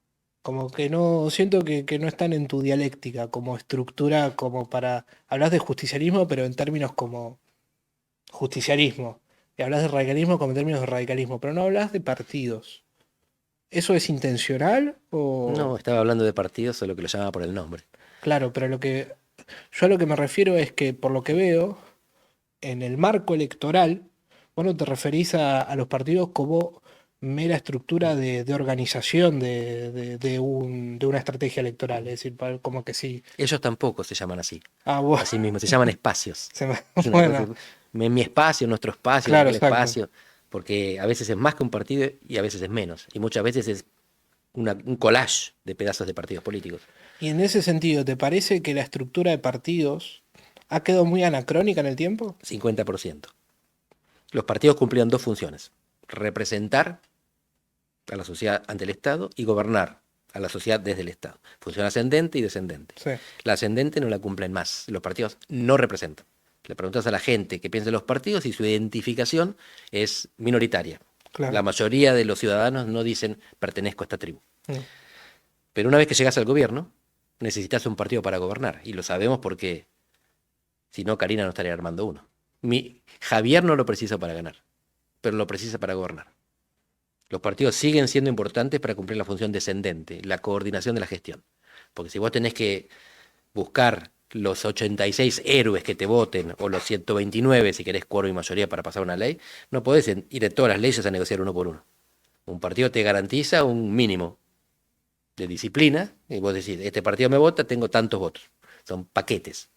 Como que no, siento que no están en tu dialéctica como estructura, como para... Hablas de justicialismo, pero en términos como justicialismo. Y hablas de radicalismo como en términos de radicalismo, pero no hablas de partidos. ¿Eso es intencional No, o...? estaba hablando de partidos, solo que lo llamaba por el nombre. Claro, pero yo a lo que me refiero es que por lo que veo, en el marco electoral, vos no te referís a los partidos como mera estructura de organización de una estrategia electoral. Es decir, como que sí. Ellos tampoco se llaman así. Ah, bueno, Así mismo, se llaman espacios. Es una cosa, bueno, mi espacio, nuestro espacio, claro, aquel exacto. espacio, porque a veces es más que un partido y a veces es menos. Y muchas veces es un collage de pedazos de partidos políticos. Y en ese sentido, ¿te parece que la estructura de partidos ha quedado muy anacrónica en el tiempo? 50%. Los partidos cumplían dos funciones: representar a la sociedad ante el Estado y gobernar a la sociedad desde el Estado. Función ascendente y descendente. Sí, La ascendente no la cumplen más. Los partidos no representan. Le preguntas a la gente qué piensa de los partidos y su identificación es minoritaria. La claro. mayoría de los ciudadanos no dicen pertenezco a esta tribu. Mm. Pero una vez que llegas al gobierno, necesitas un partido para gobernar. Y lo sabemos porque si no, Karina no estaría armando uno. Javier no lo precisa para ganar, pero lo precisa para gobernar. Los partidos siguen siendo importantes para cumplir la función descendente, la coordinación de la gestión. Porque si vos tenés que buscar los 86 héroes que te voten, o los 129 si querés quórum y mayoría para pasar una ley, no podés ir de todas las leyes a negociar uno por uno. Un partido te garantiza un mínimo de disciplina, y vos decís, este partido me vota, tengo tantos votos. Son paquetes.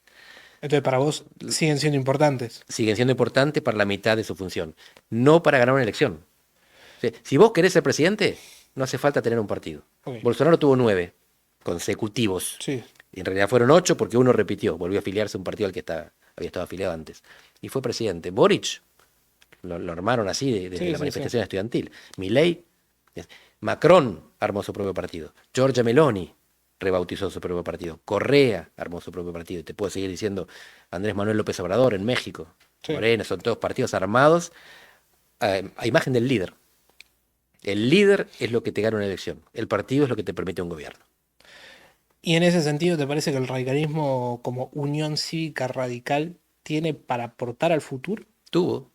Entonces, para vos siguen siendo importantes. Siguen siendo importantes para la mitad de su función, no para ganar una elección. O sea, si vos querés ser presidente, no hace falta tener un partido. Ok, Bolsonaro tuvo 9 consecutivos. sí, Y en realidad fueron 8 porque uno repitió, volvió a afiliarse a un partido al que había estado afiliado antes. Y fue presidente. Boric lo armaron así desde sí, la sí, sí. manifestación estudiantil. Milei, Macron armó su propio partido. Giorgia Meloni rebautizó su propio partido. Correa armó su propio partido. Y te puedo seguir diciendo Andrés Manuel López Obrador en México. Sí. Morena, son todos partidos armados a imagen del líder. El líder es lo que te gana una elección. El partido es lo que te permite un gobierno. Y en ese sentido, ¿te parece que el radicalismo como unión cívica radical tiene para aportar al futuro? Tuvo.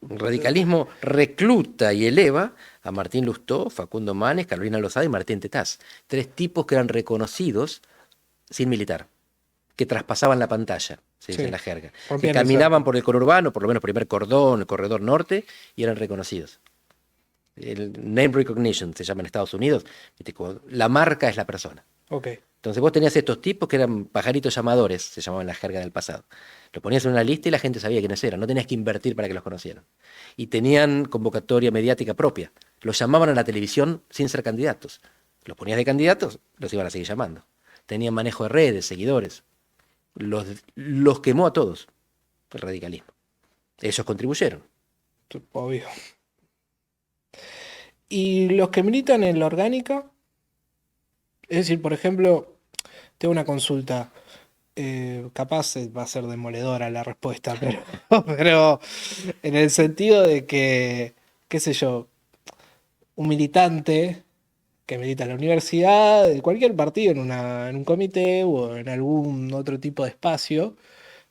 El radicalismo recluta y eleva a Martín Lustó, Facundo Manes, Carolina Lozada y Martín Tetaz. 3 tipos que eran reconocidos sin militar, que traspasaban la pantalla, se dice Sí, en la jerga, que rompían el caminaban cerco. por el conurbano, por lo menos primer cordón, el corredor norte, y eran reconocidos. El name recognition se llama en Estados Unidos. ¿Viste? Como la marca es la persona. Ok. Entonces vos tenías estos tipos que eran pajaritos llamadores, se llamaban en la jerga del pasado. Los ponías en una lista y la gente sabía quiénes eran, no tenías que invertir para que los conocieran. Y tenían convocatoria mediática propia. Los llamaban a la televisión sin ser candidatos. Los ponías de candidatos, los iban a seguir llamando. Tenían manejo de redes, seguidores. Los quemó a todos el radicalismo. Ellos contribuyeron. Obvio. ¿Y los que militan en la orgánica? Es decir, por ejemplo, tengo una consulta. Capaz va a ser demoledora la respuesta, pero en el sentido de que, qué sé yo, un militante que milita en la universidad, de cualquier partido, en un comité o en algún otro tipo de espacio,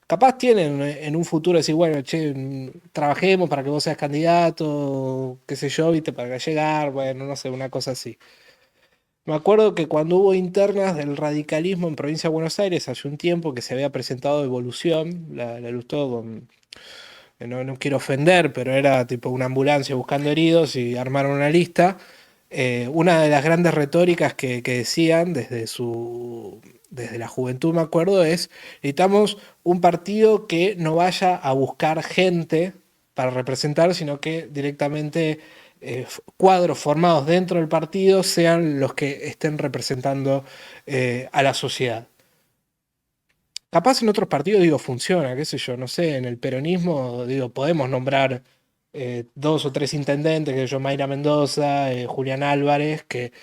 capaz tienen en un futuro decir, bueno, che, trabajemos para que vos seas candidato, qué sé yo, viste, para llegar, bueno, no sé, una cosa así. Me acuerdo que cuando hubo internas del radicalismo en Provincia de Buenos Aires hace un tiempo que se había presentado Evolución, la ilustró con, no quiero ofender, pero era tipo una ambulancia buscando heridos y armaron una lista. Una de las grandes retóricas que decían desde la juventud, me acuerdo, es necesitamos un partido que no vaya a buscar gente para representar, sino que directamente cuadros formados dentro del partido sean los que estén representando a la sociedad. Capaz en otros partidos, digo, funciona, qué sé yo, no sé, en el peronismo, digo, podemos nombrar 2 o 3 intendentes, que yo, Mayra Mendoza, Julián Álvarez, que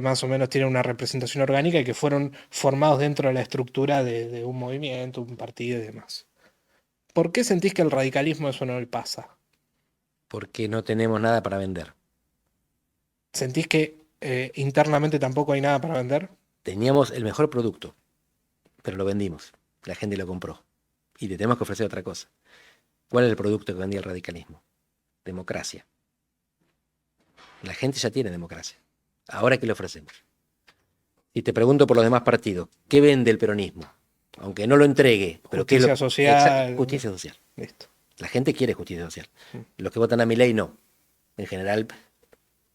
más o menos tienen una representación orgánica y que fueron formados dentro de la estructura de un movimiento, un partido y demás. ¿Por qué sentís que el radicalismo eso no le pasa? Porque no tenemos nada para vender. ¿Sentís que internamente tampoco hay nada para vender? Teníamos el mejor producto, pero lo vendimos. La gente lo compró. Y le tenemos que ofrecer otra cosa. ¿Cuál es el producto que vendía el radicalismo? Democracia. La gente ya tiene democracia. Ahora, ¿qué le ofrecemos? Y te pregunto por los demás partidos, ¿qué vende el peronismo? Aunque no lo entregue, pero Justicia ¿qué es social. justicia social. Listo. La gente quiere justicia social. Los que votan a Milei no. En general,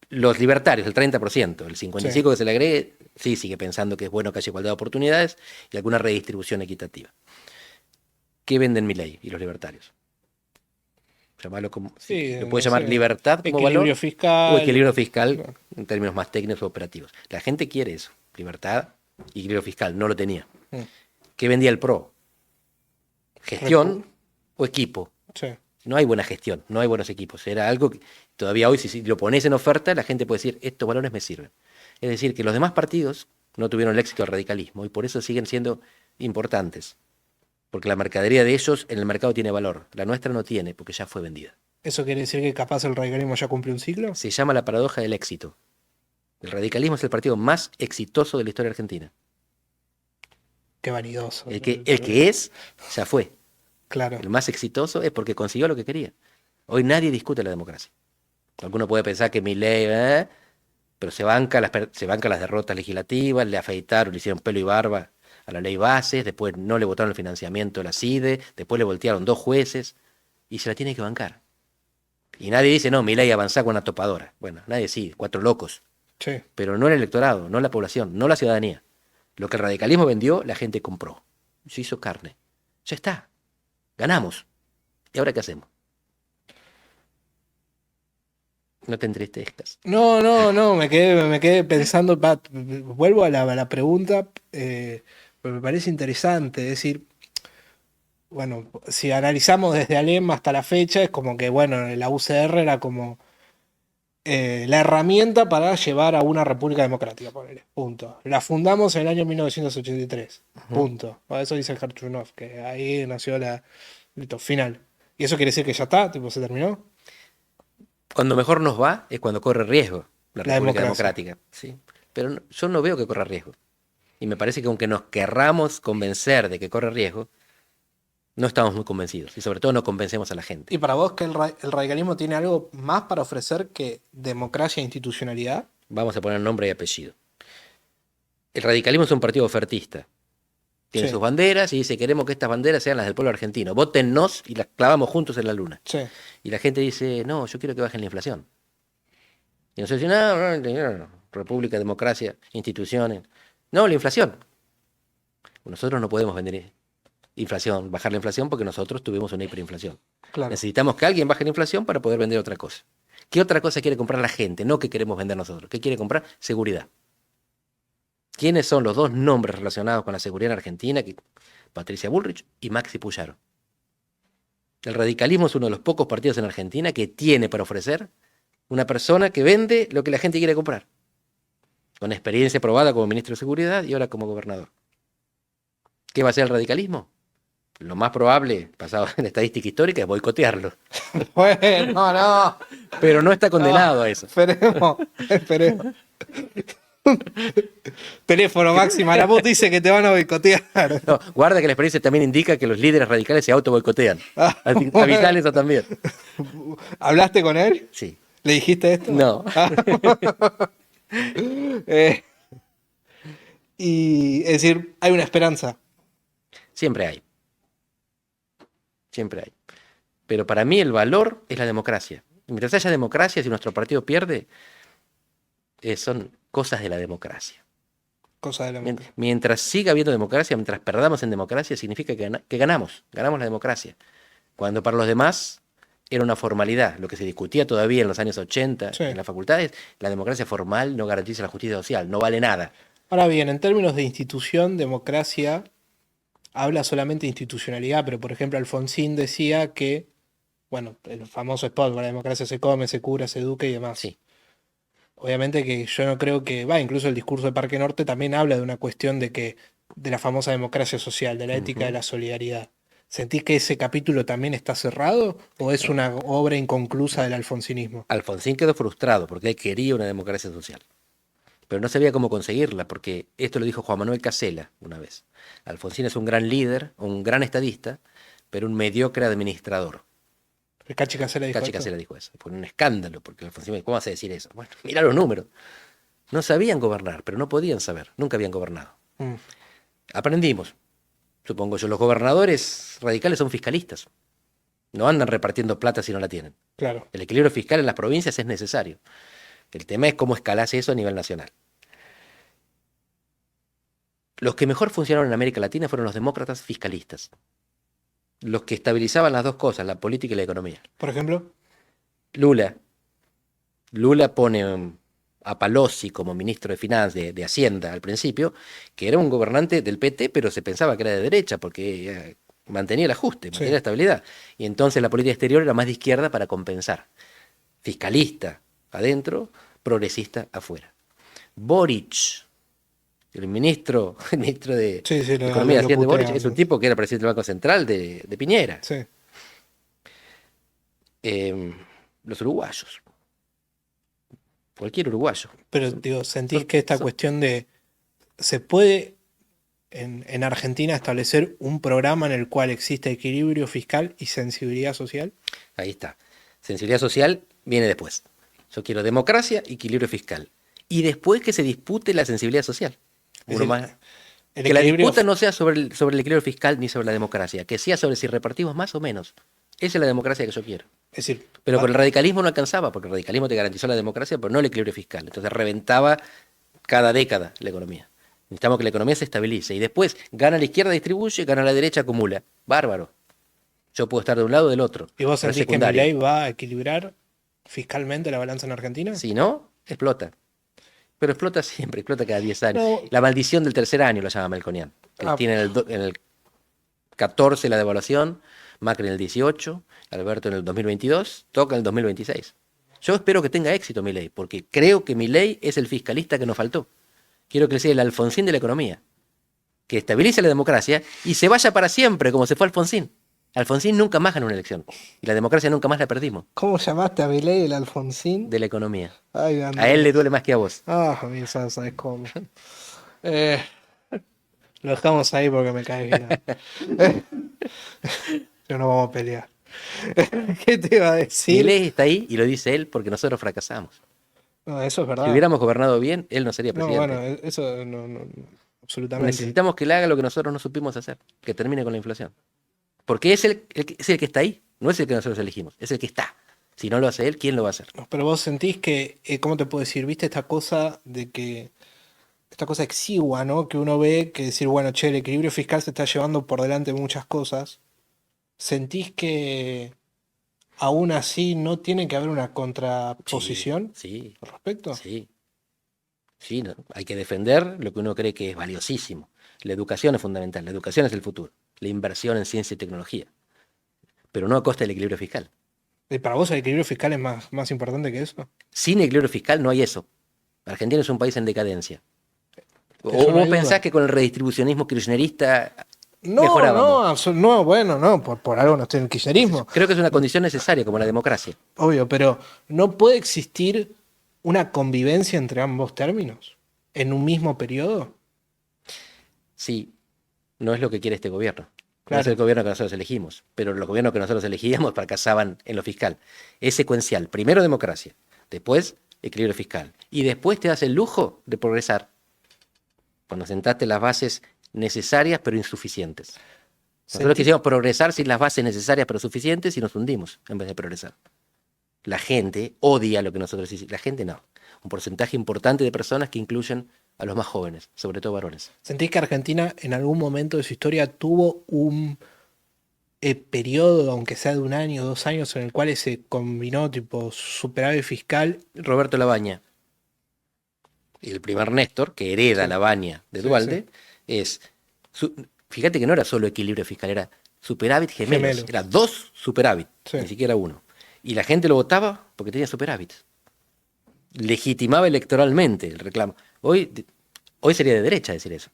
los libertarios, el 30%, el 55% Sí. que se le agregue, sí sigue pensando que es bueno que haya igualdad de oportunidades y alguna redistribución equitativa. ¿Qué venden Milei y los libertarios? Llamarlo como, Sí, lo puede no llamar sé, libertad como equilibrio valor o fiscal. equilibrio fiscal Claro. en términos más técnicos o operativos. La gente quiere eso, libertad y equilibrio fiscal, no lo tenía. Mm. ¿Qué vendía el PRO? Gestión o equipo. Sí. No hay buena gestión, no hay buenos equipos. Era algo que todavía hoy, si lo pones en oferta, la gente puede decir, estos valores me sirven. Es decir, que los demás partidos no tuvieron el éxito del radicalismo y por eso siguen siendo importantes. Porque la mercadería de ellos en el mercado tiene valor. La nuestra no tiene, porque ya fue vendida. ¿Eso quiere decir que capaz el radicalismo ya cumplió un ciclo? Se llama la paradoja del éxito. El radicalismo es el partido más exitoso de la historia argentina. Qué vanidoso. El que es, ya fue. Claro. El más exitoso es porque consiguió lo que quería. Hoy nadie discute la democracia. Alguno puede pensar que Milei, pero se banca las derrotas legislativas, le afeitaron, le hicieron pelo y barba a la ley Bases, después no le votaron el financiamiento de la CIDE, después le voltearon 2 jueces y se la tiene que bancar. Y nadie dice, no, Milei avanzá con una topadora. Bueno, nadie sí, 4 locos. Sí. Pero no el electorado, no la población, no la ciudadanía. Lo que el radicalismo vendió, la gente compró. Se hizo carne. Ya está. Ganamos. ¿Y ahora qué hacemos? No te entristezcas. No, me quedé pensando, vuelvo a la pregunta, me parece interesante, es decir, bueno, si analizamos desde Alem hasta la fecha, es como que, bueno, la UCR era como la herramienta para llevar a una república democrática, ponele, punto. La fundamos en el año 1983, punto. Eso dice el Harchunov, que ahí nació listo, final. ¿Y eso quiere decir que ya está, tipo, se terminó? Cuando mejor nos va es cuando corre riesgo la La República democracia. Democrática. ¿Sí? Pero yo no veo que corra riesgo. Y me parece que aunque nos querramos convencer de que corre riesgo, no estamos muy convencidos. Y sobre todo no convencemos a la gente. ¿Y para vos que el radicalismo tiene algo más para ofrecer que democracia e institucionalidad? Vamos a poner nombre y apellido. El radicalismo es un partido ofertista. Tiene Sí. sus banderas y dice, queremos que estas banderas sean las del pueblo argentino. Vótennos y las clavamos juntos en la luna. Sí. Y la gente dice, no, yo quiero que bajen la inflación. Y nosotros decimos, no, república, democracia, instituciones. No, la inflación. Nosotros no podemos vender inflación, bajar la inflación porque nosotros tuvimos una hiperinflación. Claro. Necesitamos que alguien baje la inflación para poder vender otra cosa. ¿Qué otra cosa quiere comprar la gente? No que queremos vender nosotros. ¿Qué quiere comprar? Seguridad. ¿Quiénes son los dos nombres relacionados con la seguridad en Argentina? Patricia Bullrich y Maxi Puyaro. El radicalismo es uno de los pocos partidos en Argentina que tiene para ofrecer una persona que vende lo que la gente quiere comprar. Con experiencia probada como ministro de Seguridad y ahora como gobernador. ¿Qué va a hacer el radicalismo? Lo más probable, basado en estadística histórica, es boicotearlo. Bueno, no. Pero no está condenado a eso. Esperemos. Teléfono máxima, la voz dice que te van a boicotear. No, guarda que la experiencia también indica que los líderes radicales se auto boicotean. Avisale eso también. ¿Hablaste con él? Sí. ¿Le dijiste esto? No. Y es decir, hay una esperanza. Siempre hay. Siempre hay. Pero para mí el valor es la democracia. Y mientras haya democracia, si nuestro partido pierde, son cosas de la democracia. Cosa de la democracia. Mientras siga habiendo democracia, mientras perdamos en democracia, significa que ganamos la democracia. Cuando para los demás era una formalidad. Lo que se discutía todavía en los años 80 Sí. en las facultades, la democracia formal no garantiza la justicia social, no vale nada. Ahora bien, en términos de institución, democracia habla solamente de institucionalidad, pero por ejemplo Alfonsín decía que, bueno, el famoso spot, la democracia se come, se cura, se educa y demás. Sí. Obviamente que yo no creo que, incluso el discurso de Parque Norte también habla de una cuestión de la famosa democracia social, de la ética de la solidaridad. ¿Sentís que ese capítulo también está cerrado o es una obra inconclusa del alfonsinismo? Alfonsín quedó frustrado porque él quería una democracia social. Pero no sabía cómo conseguirla, porque esto lo dijo Juan Manuel Casella una vez. Alfonsín es un gran líder, un gran estadista, pero un mediocre administrador. El Cachi Casella dijo Cachi esto. Casella dijo eso. Fue un escándalo, porque Alfonsín, ¿cómo vas a decir eso? Bueno, mira los números. No sabían gobernar, pero no podían saber. Nunca habían gobernado. Aprendimos. Supongo yo, los gobernadores radicales son fiscalistas. No andan repartiendo plata si no la tienen. Claro. El equilibrio fiscal en las provincias es necesario. El tema es cómo escalase eso a nivel nacional. Los que mejor funcionaron en América Latina fueron los demócratas fiscalistas. Los que estabilizaban las dos cosas, la política y la economía. Por ejemplo, Lula pone a Palocci como ministro de Finanzas, de Hacienda al principio, que era un gobernante del PT, pero se pensaba que era de derecha, porque mantenía el ajuste, mantenía la estabilidad. Y entonces la política exterior era más de izquierda para compensar. Fiscalista adentro, progresista afuera. Boric, el ministro de Economía y Hacienda de Boric, es un tipo que era presidente del Banco Central de Piñera. Sí. Los uruguayos. Cualquier uruguayo. Pero digo, ¿sentís que esta cuestión de se puede en Argentina establecer un programa en el cual existe equilibrio fiscal y sensibilidad social? Ahí está. Sensibilidad social viene después. Yo quiero democracia y equilibrio fiscal. Y después que se dispute la sensibilidad social. Decir, que la disputa no sea sobre el equilibrio fiscal ni sobre la democracia, que sea sobre si repartimos más o menos. Esa es la democracia que yo quiero. Es decir, pero con el radicalismo no alcanzaba, porque el radicalismo te garantizó la democracia, pero no el equilibrio fiscal. Entonces reventaba cada década la economía. Necesitamos que la economía se estabilice. Y después gana la izquierda, distribuye, gana la derecha, acumula. Bárbaro. Yo puedo estar de un lado o del otro. ¿Y vos sentís que Milei va a equilibrar fiscalmente la balanza en Argentina? Si no, explota. Pero explota siempre, explota cada 10 años. No. La maldición del tercer año lo llama Melconian. Que tiene en el 14 la devaluación, Macri en el 18, Alberto en el 2022, toca en el 2026. Yo espero que tenga éxito Milei, porque creo que Milei es el fiscalista que nos faltó. Quiero que sea el Alfonsín de la economía, que estabilice la democracia y se vaya para siempre, como se fue Alfonsín. Alfonsín nunca más ganó una elección, y la democracia nunca más la perdimos. ¿Cómo llamaste a Milei el Alfonsín? De la economía. Ay, a él le duele más que a vos. Ah, mí sabes cómo. Lo dejamos ahí porque me cae bien. Yo no vamos a pelear. ¿Qué te iba a decir? Milei está ahí y lo dice él porque nosotros fracasamos. No, eso es verdad. Si hubiéramos gobernado bien, él no sería presidente. No, bueno, eso no, absolutamente. Necesitamos que él haga lo que nosotros no supimos hacer, que termine con la inflación. Porque es el que está ahí, no es el que nosotros elegimos, es el que está. Si no lo hace él, ¿quién lo va a hacer? Pero vos sentís que, ¿cómo te puedo decir? ¿Viste esta cosa de que, esta cosa exigua, ¿no? Que uno ve que decir, bueno, che, el equilibrio fiscal se está llevando por delante muchas cosas. ¿Sentís que aún así no tiene que haber una Sí, contraposición sí, al respecto? sí, sí, ¿no? Hay que defender lo que uno cree que es valiosísimo. La educación es fundamental, la educación es el futuro, la inversión en ciencia y tecnología, pero no a costa del equilibrio fiscal. ¿Y para vos el equilibrio fiscal es más importante que eso? Sin equilibrio fiscal no hay eso. Argentina es un país en decadencia. Eso ¿O no vos hay pensás duda. que con el redistribucionismo kirchnerista No, mejorábamos? no, no, bueno, no, por algo no estoy en el kirchnerismo, Creo que es una condición necesaria como la democracia. obvio, pero no puede existir una convivencia entre ambos términos en un mismo periodo. Sí, no es lo que quiere este gobierno. No es el Claro. gobierno que nosotros elegimos, pero los gobiernos que nosotros elegíamos fracasaban en lo fiscal. Es secuencial. Primero democracia, después equilibrio fiscal. Y después te das el lujo de progresar cuando sentaste las bases necesarias pero insuficientes. Nosotros Sentí- quisimos progresar sin las bases necesarias pero suficientes y nos hundimos en vez de progresar. La gente odia lo que nosotros hicimos. La gente no. Un porcentaje importante de personas que incluyen a los más jóvenes, sobre todo varones. ¿Sentís que Argentina en algún momento de su historia tuvo un periodo, aunque sea de un año, 2 años, en el cual se combinó tipo superávit fiscal? Roberto Labaña, el primer Néstor, que hereda Sí, la Baña de sí, sí. Duhalde, es. su- Fíjate que no era solo equilibrio fiscal, era superávit gemelos. Gemelos. Era dos superávit, Sí. ni siquiera uno. Y la gente lo votaba porque tenía superávit. Legitimaba electoralmente el reclamo. Hoy sería de derecha decir eso.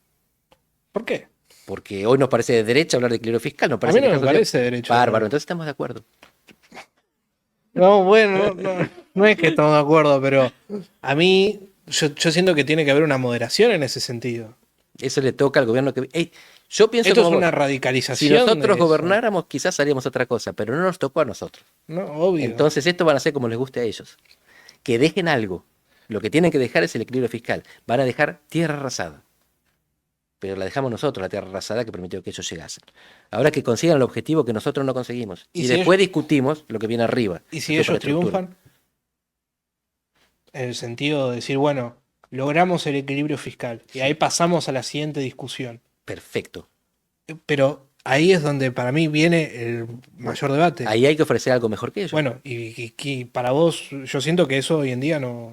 ¿Por qué? Porque hoy nos parece de derecha hablar de equilibrio fiscal, nos A mí parece que no está me asociado. parece derecho. Bárbaro, entonces estamos de acuerdo. No, bueno, no es que estamos de acuerdo, pero a mí yo siento que tiene que haber una moderación en ese sentido. Eso le toca al gobierno que. Ey, yo pienso Esto es como una vos. Si radicalización nosotros de eso, gobernáramos, quizás haríamos otra cosa, pero no nos tocó a nosotros. ¿no? Obvio. Entonces, esto van a ser como les guste a ellos. Que dejen algo. Lo que tienen que dejar es el equilibrio fiscal. Van a dejar tierra arrasada. Pero la dejamos nosotros, la tierra arrasada que permitió que ellos llegasen. Ahora que consigan el objetivo que nosotros no conseguimos. ¿Y Y si después ellos, discutimos lo que viene arriba, y la si ellos superestructura. triunfan? En el sentido de decir, bueno, logramos el equilibrio fiscal y ahí Sí, pasamos a la siguiente discusión. perfecto. Pero ahí es donde para mí viene el mayor debate. Ahí hay que ofrecer algo mejor que ellos. Bueno, y para vos, yo siento que eso hoy en día no.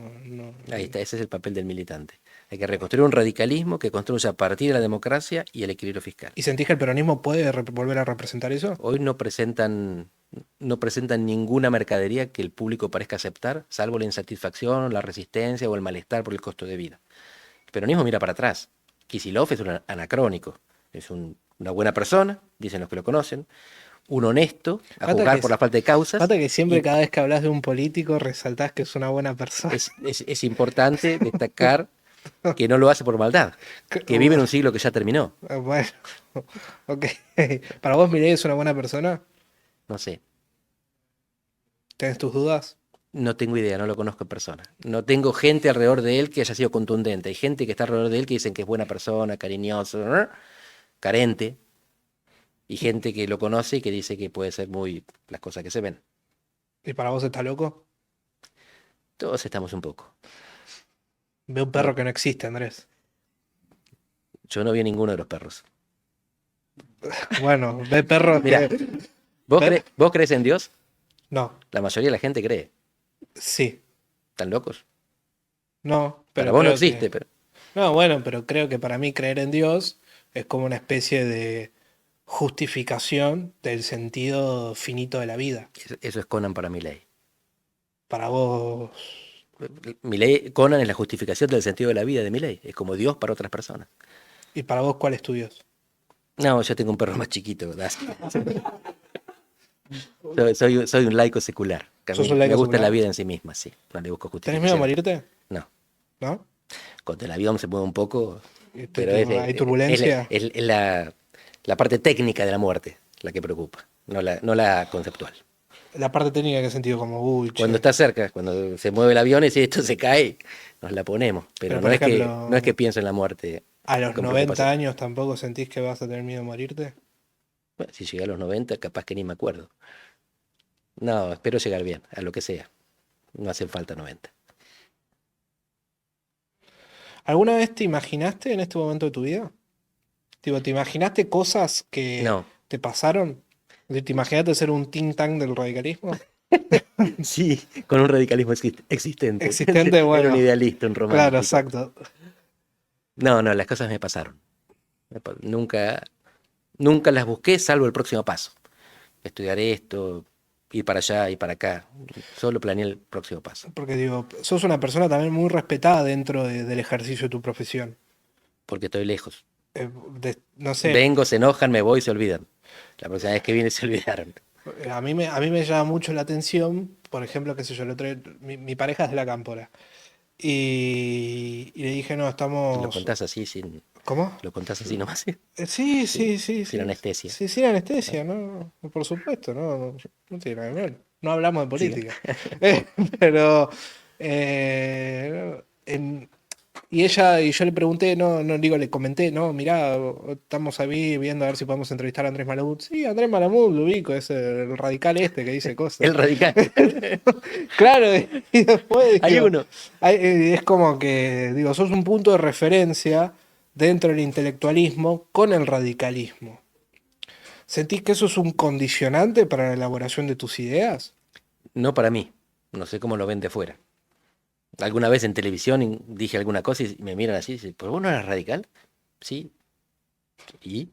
Ahí está, ese es el papel del militante. Hay que reconstruir un radicalismo que construya a partir de la democracia y el equilibrio fiscal. ¿Y sentís que el peronismo puede volver a representar eso? Hoy no presentan ninguna mercadería que el público parezca aceptar, salvo la insatisfacción, la resistencia o el malestar por el costo de vida. El peronismo mira para atrás. Kicillof es un anacrónico, es una buena persona, dicen los que lo conocen, un honesto, a Pasa juzgar que, por la falta de causas, pasa que siempre y cada vez que hablas de un político resaltás que es una buena persona. es importante destacar que no lo hace por maldad, que vive en un siglo que ya terminó. Bueno, ok. ¿Para vos Milei es una buena persona? No sé, ¿Tenés tus dudas? no tengo idea, no lo conozco en persona. No tengo gente alrededor de él que haya sido contundente. Hay gente que está alrededor de él que dicen que es buena persona, cariñoso, carente, y gente que lo conoce y que dice que puede ser muy las cosas que se ven. ¿Y para vos está loco? Todos estamos un poco. Ve un No, perro que no existe, Andrés. yo no vi ninguno de los perros. Bueno, ve perros Mira, que... ¿vos, ve- vos crees en Dios? No, La mayoría de la gente cree. sí. ¿Están locos? No, Para pero vos no creo que... existe, pero No, bueno, pero creo que para mí creer en Dios es como una especie de justificación del sentido finito de la vida. eso es Conan para Milei. Para vos... Conan es la justificación del sentido de la vida de Milei. Es como Dios para otras personas. ¿Y para vos cuál es tu Dios? No, yo tengo un perro más chiquito. Soy un laico secular. Que a ¿Sos mí un me laico gusta la secular? vida en sí misma, sí. No le busco ¿Tenés miedo a justificación. morirte? No. ¿No? Cuando el avión se mueve un poco, Este, pero ¿hay turbulencia? es la parte técnica de la muerte la que preocupa, no la conceptual. La parte técnica que he sentido como, uy, Cuando che. está cerca, cuando se mueve el avión y si esto se cae, nos la ponemos. Pero Pero no por es no es que ejemplo, pienso en la muerte a los con 90 preocupación. años tampoco sentís que vas a tener miedo a morirte. Bueno, si llegué a los 90, capaz que ni me acuerdo. No, espero llegar bien, a lo que sea. No hacen falta 90. ¿Alguna vez te imaginaste en este momento de tu vida? Tipo, ¿te imaginaste cosas que No, te pasaron? Es decir, ¿te imaginaste ser un think tank del radicalismo? sí, con un radicalismo existente. Existente, Era un bueno, idealista, un claro, romántico. exacto. No, no, las cosas me pasaron. Nunca, nunca las busqué, salvo el próximo paso. Estudiar esto, ir para allá y para acá. Solo planeé el próximo paso. Porque digo, sos una persona también muy respetada dentro del ejercicio de tu profesión. Porque estoy lejos. No sé, Vengo, se enojan, me voy y se olvidan. La próxima vez que viene se olvidaron. a mí me llama mucho la atención, por ejemplo, qué sé yo, mi pareja es de la Cámpora. Y le dije, no, Lo estamos. contás así sin. ¿Cómo? Lo contás así nomás, Sí, sin, sí, sí, sin sí. anestesia. Sí, sin anestesia, ¿no? Por supuesto, no, no, no tiene nada que ver. No hablamos de Siga. política. Pero. eh, en- y yo le pregunté, no, no digo, le comenté, no, mirá, estamos ahí viendo a ver si podemos entrevistar a Andrés Malamud. Sí, Andrés Malamud, lo ubico, es el radical este que dice cosas. El radical. Claro, y después Hay digo, uno. es como que, digo, sos un punto de referencia dentro del intelectualismo con el radicalismo. ¿Sentís que eso es un condicionante para la elaboración de tus ideas? No para mí. No sé cómo lo ven de fuera. Alguna vez en televisión dije alguna cosa y me miran así y dicen, ¿pero vos no eras radical? Sí. ¿Y?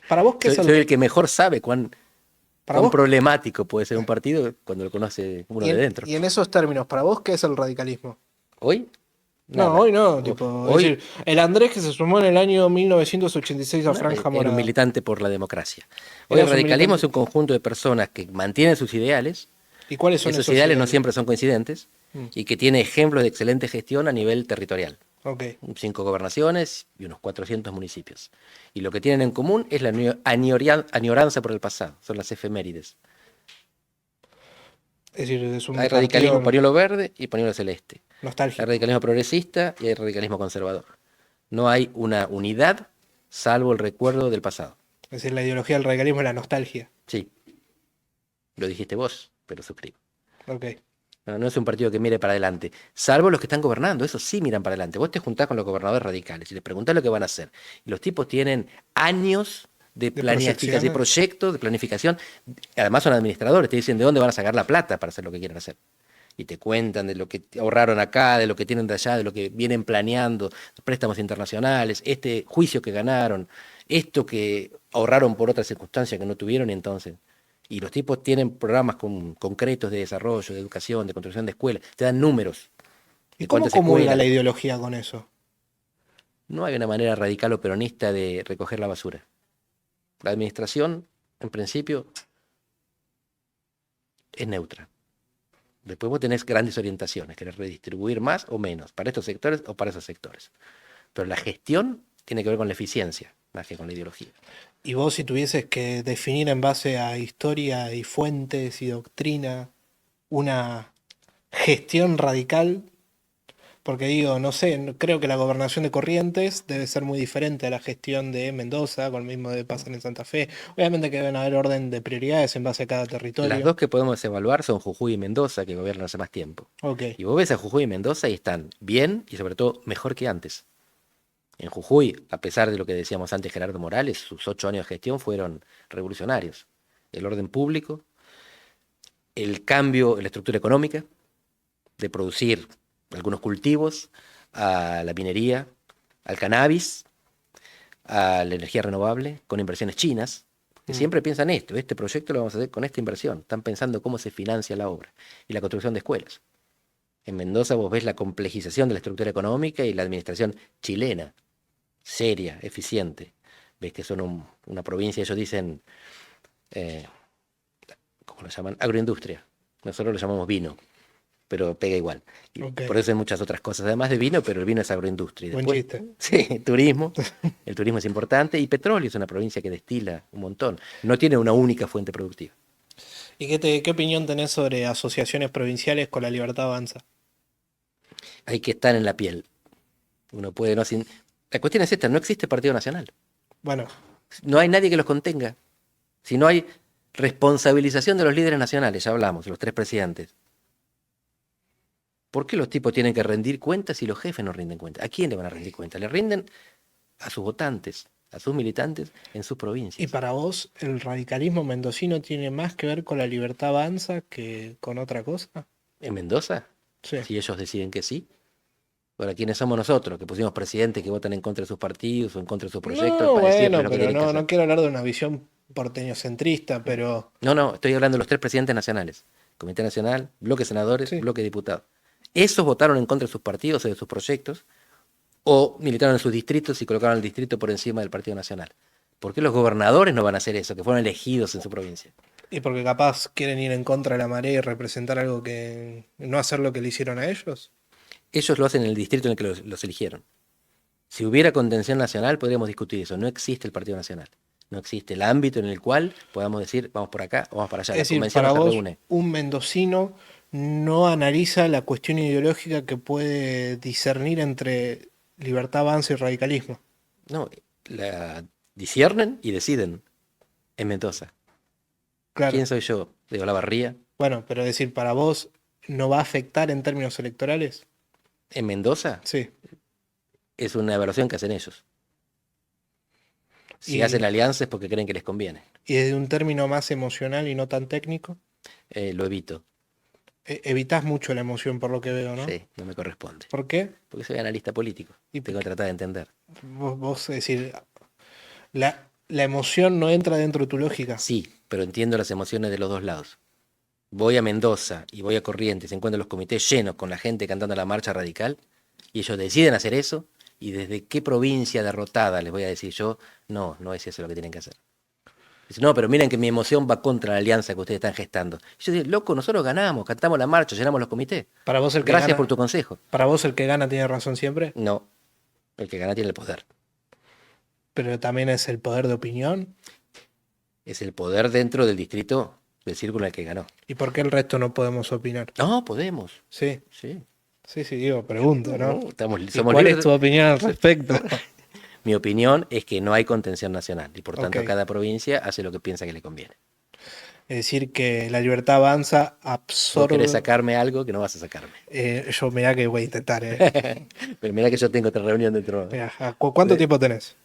¿Para vos qué es Soy el que mejor sabe para cuán vos, problemático puede ser un partido cuando lo conoce uno de dentro. y en esos términos, para vos qué es el radicalismo? Hoy, No, nada. hoy no, O- tipo, es Hoy, decir, el Andrés que se sumó en el año 1986 a nada, Franja era un Morada. militante por la democracia. Hoy el Eras un radicalismo militante. es un conjunto de personas que mantienen sus ideales. ¿Y cuáles son Esos esos ideales no ideales? siempre son coincidentes Mm, y que tiene ejemplos de excelente gestión a nivel territorial. ok. 5 gobernaciones y unos 400 municipios. Y lo que tienen en común es la añoranza por el pasado, son las efemérides. Es decir, es un Hay radicalismo partido pañuelo verde y pañuelo celeste. Hay nostálgico. radicalismo progresista y hay radicalismo conservador. No hay una unidad salvo el recuerdo del pasado. Es decir, la ideología del radicalismo es la nostalgia. Sí, lo dijiste vos, pero suscribo. Ok. No, no es un partido que mire para adelante, salvo los que están gobernando, esos sí miran para adelante. Vos te juntás con los gobernadores radicales y les preguntás lo que van a hacer. Y los tipos tienen años de De planificación, de proyecciones. proyectos, de planificación. Además son administradores, te dicen de dónde van a sacar la plata para hacer lo que quieren hacer. Y te cuentan de lo que ahorraron acá, de lo que tienen de allá, de lo que vienen planeando, préstamos internacionales, este juicio que ganaron, esto que ahorraron por otras circunstancias que no tuvieron y entonces. Y los tipos tienen programas concretos de desarrollo, de educación, de construcción de escuelas, te dan números ¿Y de cómo cuántas comulga escuelas. la ideología con eso? No hay una manera radical o peronista de recoger la basura. La administración, en principio, es neutra. Después vos tenés grandes orientaciones, querés redistribuir más o menos, para estos sectores o para esos sectores. Pero la gestión tiene que ver con la eficiencia, más que con la ideología. Y vos, si tuvieses que definir en base a historia y fuentes y doctrina una gestión radical, porque digo, no sé, creo que la gobernación de Corrientes debe ser muy diferente a la gestión de Mendoza, con lo mismo de pasar en Santa Fe. Obviamente que deben haber orden de prioridades en base a cada Las territorio. dos que podemos evaluar son Jujuy y Mendoza, que gobiernan hace más tiempo. Ok. Y vos ves a Jujuy y Mendoza y están bien y sobre todo mejor que antes. En Jujuy, a pesar de lo que decíamos antes Gerardo Morales, sus 8 años de gestión fueron revolucionarios. El orden público, el cambio en la estructura económica, de producir algunos cultivos, a la minería, al cannabis, a la energía renovable, con inversiones chinas, que Mm. siempre piensan esto, este proyecto lo vamos a hacer con esta inversión. Están pensando cómo se financia la obra y la construcción de escuelas. En Mendoza vos ves la complejización de la estructura económica y la administración chilena, seria, eficiente. Ves que son una provincia, ellos dicen, eh, ¿cómo lo llaman? Agroindustria. Nosotros lo llamamos vino, pero pega igual. Y Ok. por eso hay muchas otras cosas, además de vino, pero el vino es agroindustria. Y Buen después, chiste. sí, turismo. El turismo es importante y petróleo es una provincia que destila un montón. No tiene una única fuente productiva. ¿Y qué opinión tenés sobre asociaciones provinciales con la Libertad Avanza? Hay que estar en la piel. Uno puede no sin... La cuestión es esta, no existe partido nacional. Bueno, No hay nadie que los contenga. Si no hay Responsabilización de los líderes nacionales, ya hablamos, los tres presidentes. ¿Por qué los tipos tienen que rendir cuentas si los jefes no rinden cuentas? ¿A quién le van a rendir cuentas? Le rinden a sus votantes, a sus militantes en sus ¿Y provincias. para vos el radicalismo mendocino tiene más que ver con la Libertad Avanza que con otra cosa? ¿En Mendoza? Sí. Si ellos deciden que sí. Ahora, ¿quiénes somos nosotros? Que pusimos presidentes que votan en contra de sus partidos o en contra de sus proyectos No, para decirles bueno, lo que pero tienen que hacer. no quiero hablar de una visión porteñocentrista, pero No, estoy hablando de los tres presidentes nacionales. Comité Nacional, bloque de senadores, sí. bloque de diputados. Esos votaron en contra de sus partidos o de sus proyectos, o militaron en sus distritos y colocaron al distrito por encima del Partido Nacional. ¿Por qué los gobernadores no van a hacer eso, que fueron elegidos en su provincia? Y porque capaz quieren ir en contra de la marea y representar algo que no hacer lo que le hicieron a ellos. Ellos lo hacen en el distrito en el que los eligieron. Si hubiera contención nacional, podríamos discutir eso. No existe el Partido Nacional. No existe el ámbito en el cual podamos decir, vamos por acá o vamos para allá. Es La decir, convención para no se vos, reúne. un mendocino no analiza la cuestión ideológica que puede discernir entre libertad, avance y radicalismo. No, la disciernen y deciden en Mendoza. Claro. ¿Quién soy yo? Digo, la Barría. Bueno, pero es decir, para vos no va a afectar en términos electorales. En Mendoza Sí. es una evaluación que hacen ellos. Si Y, hacen alianzas es porque creen que les conviene. y desde un término más emocional y no tan técnico, Lo evito. evitás mucho la emoción por lo que veo, ¿no? Sí, no me corresponde. ¿Por qué? Porque soy analista político. Y Tengo que tratar de entender. vos, es decir, la emoción no entra dentro de tu lógica. Sí, pero entiendo las emociones de los dos lados. Voy a Mendoza y voy a Corrientes, encuentro los comités llenos con la gente cantando la marcha radical y ellos deciden hacer eso y desde qué provincia derrotada les voy a decir yo, no es eso lo que tienen que hacer. Dice, no, pero miren que mi emoción va contra la alianza que ustedes están gestando. Y yo digo, loco, nosotros ganamos, cantamos la marcha, llenamos los comités. Para vos el que Gracias gana, por tu consejo. para vos el que gana tiene razón siempre, No, el que gana tiene el poder. pero también es el poder de opinión. Es el poder dentro del distrito del círculo en el que ganó. ¿Y por qué el resto no podemos opinar? No, podemos. Sí, Sí. sí, digo, pregunto, ¿no? Estamos, ¿Y somos cuál libres. es tu opinión al respecto? Mi opinión es que no hay contención nacional y por tanto Ok. cada provincia hace lo que piensa que le conviene. Es decir, que la libertad avanza, Vos absorbe. querés sacarme algo que no vas a sacarme. Yo mirá que voy a intentar, ¿eh? Pero mirá que yo tengo otra reunión dentro Mirá, ¿cuánto de- tiempo tenés?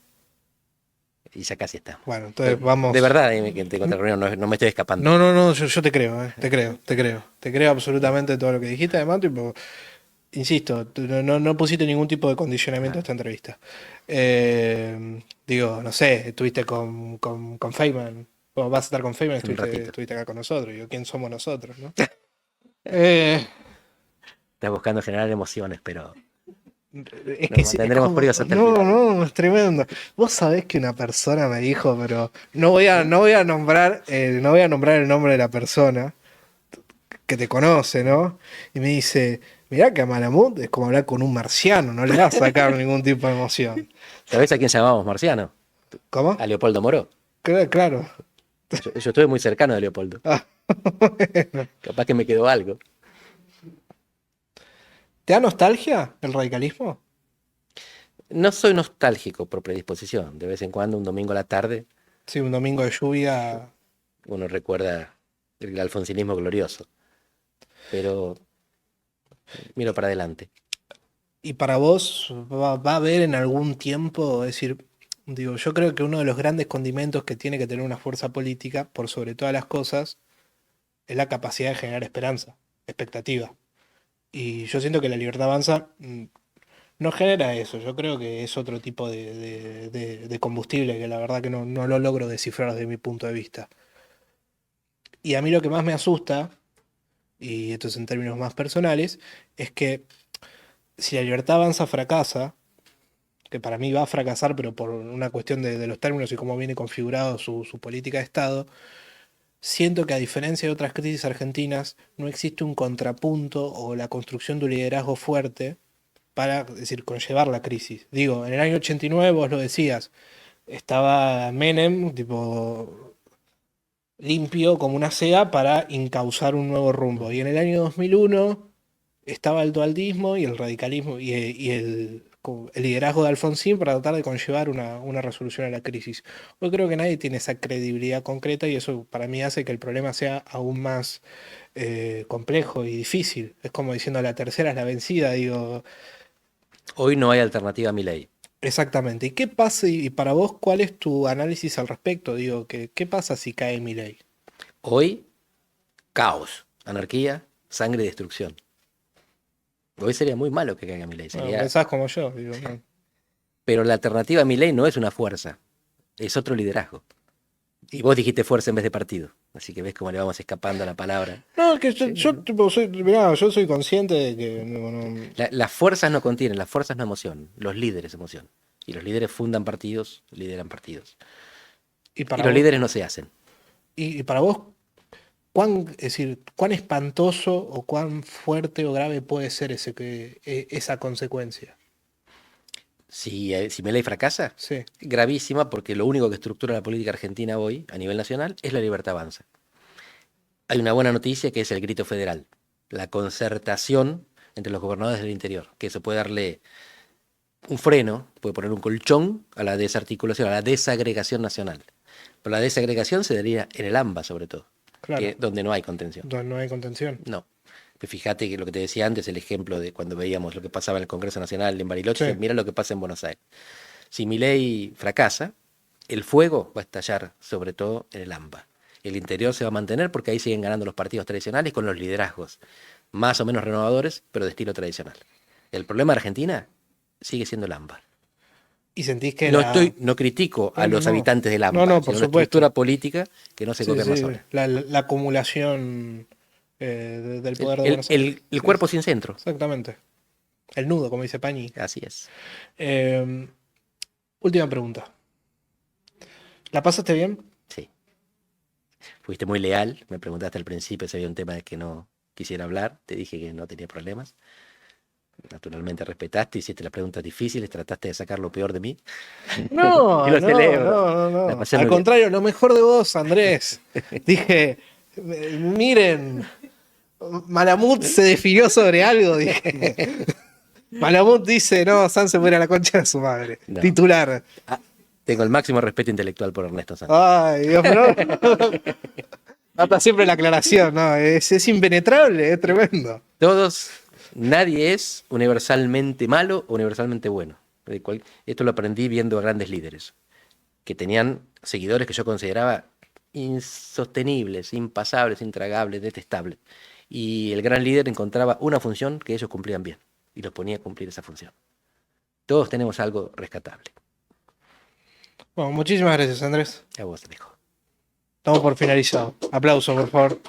y ya casi estamos. Bueno, entonces vamos. De verdad que tengo otra reunión, no me estoy escapando. No, yo te creo, te creo, te creo. Te creo absolutamente todo lo que dijiste, además, tipo, insisto, tú no pusiste ningún tipo de condicionamiento a esta entrevista. Digo, no sé, estuviste con Feynman, o vas a estar con Feynman, Un ratito. estuviste acá con nosotros. Digo, ¿quién somos nosotros, no? Eh, Estás buscando generar emociones, pero es nos que sí, mantendremos fríos hasta el final. no, es tremendo. Vos sabés que una persona me dijo, pero no voy a nombrar el nombre de la persona que te conoce, ¿no? Y me dice, mirá que a Malamud es como hablar con un marciano, no le vas a sacar ningún tipo de emoción. ¿Sabés a quién llamamos marciano? ¿Cómo? A Leopoldo Moró. Claro. Yo estuve muy cercano de Leopoldo. Ah, bueno. Capaz que me quedó algo. ¿Te da nostalgia el radicalismo? No soy nostálgico por predisposición. De vez en cuando, un domingo a la tarde, Sí, un domingo de lluvia. uno recuerda el alfonsinismo glorioso. Pero miro para adelante. ¿Y para vos va a haber en algún tiempo, es decir, digo, yo creo que uno de los grandes condimentos que tiene que tener una fuerza política, por sobre todas las cosas, es la capacidad de generar esperanza, expectativa. Y yo siento que la libertad avanza no genera eso, yo creo que es otro tipo de combustible que la verdad que no lo logro descifrar desde mi punto de vista. Y a mí lo que más me asusta, y esto es en términos más personales, es que si la libertad avanza fracasa, que para mí va a fracasar, pero por una cuestión de los términos y cómo viene configurado su política de Estado, siento que a diferencia de otras crisis argentinas, no existe un contrapunto o la construcción de un liderazgo fuerte para, es decir, conllevar la crisis. Digo, en el año 89 vos lo decías, estaba Menem, tipo, limpio como una seda para encauzar un nuevo rumbo. Y en el año 2001 estaba el dualdismo y el radicalismo y el el liderazgo de Alfonsín para tratar de conllevar una resolución a la crisis. Yo creo que nadie tiene esa credibilidad concreta y eso para mí hace que el problema sea aún más complejo y difícil. Es como diciendo la tercera es la vencida, digo, Hoy no hay alternativa a Milei. exactamente. ¿Y qué pasa? Y para vos, ¿cuál es tu análisis al respecto? Digo, ¿qué pasa si cae Milei? Hoy, caos, anarquía, sangre y destrucción. Hoy sería muy malo que caiga Milei, Bueno, sería... pensás como yo, digo, no. Pero la alternativa a Milei no es una fuerza, es otro liderazgo. Y vos dijiste fuerza en vez de partido, así que ves cómo le vamos escapando a la palabra. No, es que Sí. tipo, mirá, yo soy consciente de que Las fuerzas no contienen, las fuerzas no emoción, los líderes emoción. Y los líderes fundan partidos, lideran partidos. y Y para los vos, líderes no se hacen. y para vos, es decir, cuán espantoso o cuán fuerte o grave puede ser esa consecuencia. Si Milei fracasa, Sí, gravísima porque lo único que estructura la política argentina hoy a nivel nacional es la libertad avanza. Hay una buena noticia que es el grito federal, la concertación entre los gobernadores del interior, que eso puede darle un freno, puede poner un colchón a la desarticulación, a la desagregación nacional. Pero la desagregación se daría en el AMBA sobre todo, claro, donde no hay contención. no hay contención. No. Pues fíjate que lo que te decía antes, el ejemplo de cuando veíamos lo que pasaba en el Congreso Nacional en Bariloche, Sí. mira lo que pasa en Buenos Aires. Si Milei fracasa, el fuego va a estallar sobre todo en el AMBA. El interior se va a mantener porque ahí siguen ganando los partidos tradicionales con los liderazgos más o menos renovadores, pero de estilo tradicional. El problema de Argentina sigue siendo el AMBA. Y sentís que No critico a No, los no. habitantes del No, AMBA, no, por sino una supuesto. estructura política que no se Sí, gobierna sí, sola. la acumulación del poder de Buenos Aires. El Sí, cuerpo sí, sin centro. exactamente. El nudo, como dice Pañi. Así es. Eh, última pregunta. ¿La pasaste bien? Sí. Fuiste muy leal. Me preguntaste al principio si había un tema de que no quisiera hablar. Te dije que no tenía problemas. Naturalmente respetaste, hiciste las preguntas difíciles, trataste de sacar lo peor de mí. Y No, lo no, celebro. no, La no. pasé Al muy bien. contrario, lo mejor de vos, Andrés. Dije, miren, Malamud se definió sobre algo, dije. Malamud dice, no, San se muere a la concha de su madre. No. Titular. Ah, tengo el máximo respeto intelectual por Ernesto Sanz. Ay, Dios mío. Hasta siempre la aclaración, ¿no? Es impenetrable, es tremendo. Nadie es universalmente malo o universalmente bueno. Esto lo aprendí viendo a grandes líderes, que tenían seguidores que yo consideraba insostenibles, impasables, intragables, detestables. Y el gran líder encontraba una función que ellos cumplían bien y los ponía a cumplir esa función. Todos tenemos algo rescatable. Bueno, muchísimas gracias, Andrés. A vos, Alejo. Estamos por finalizado. Aplauso, por favor.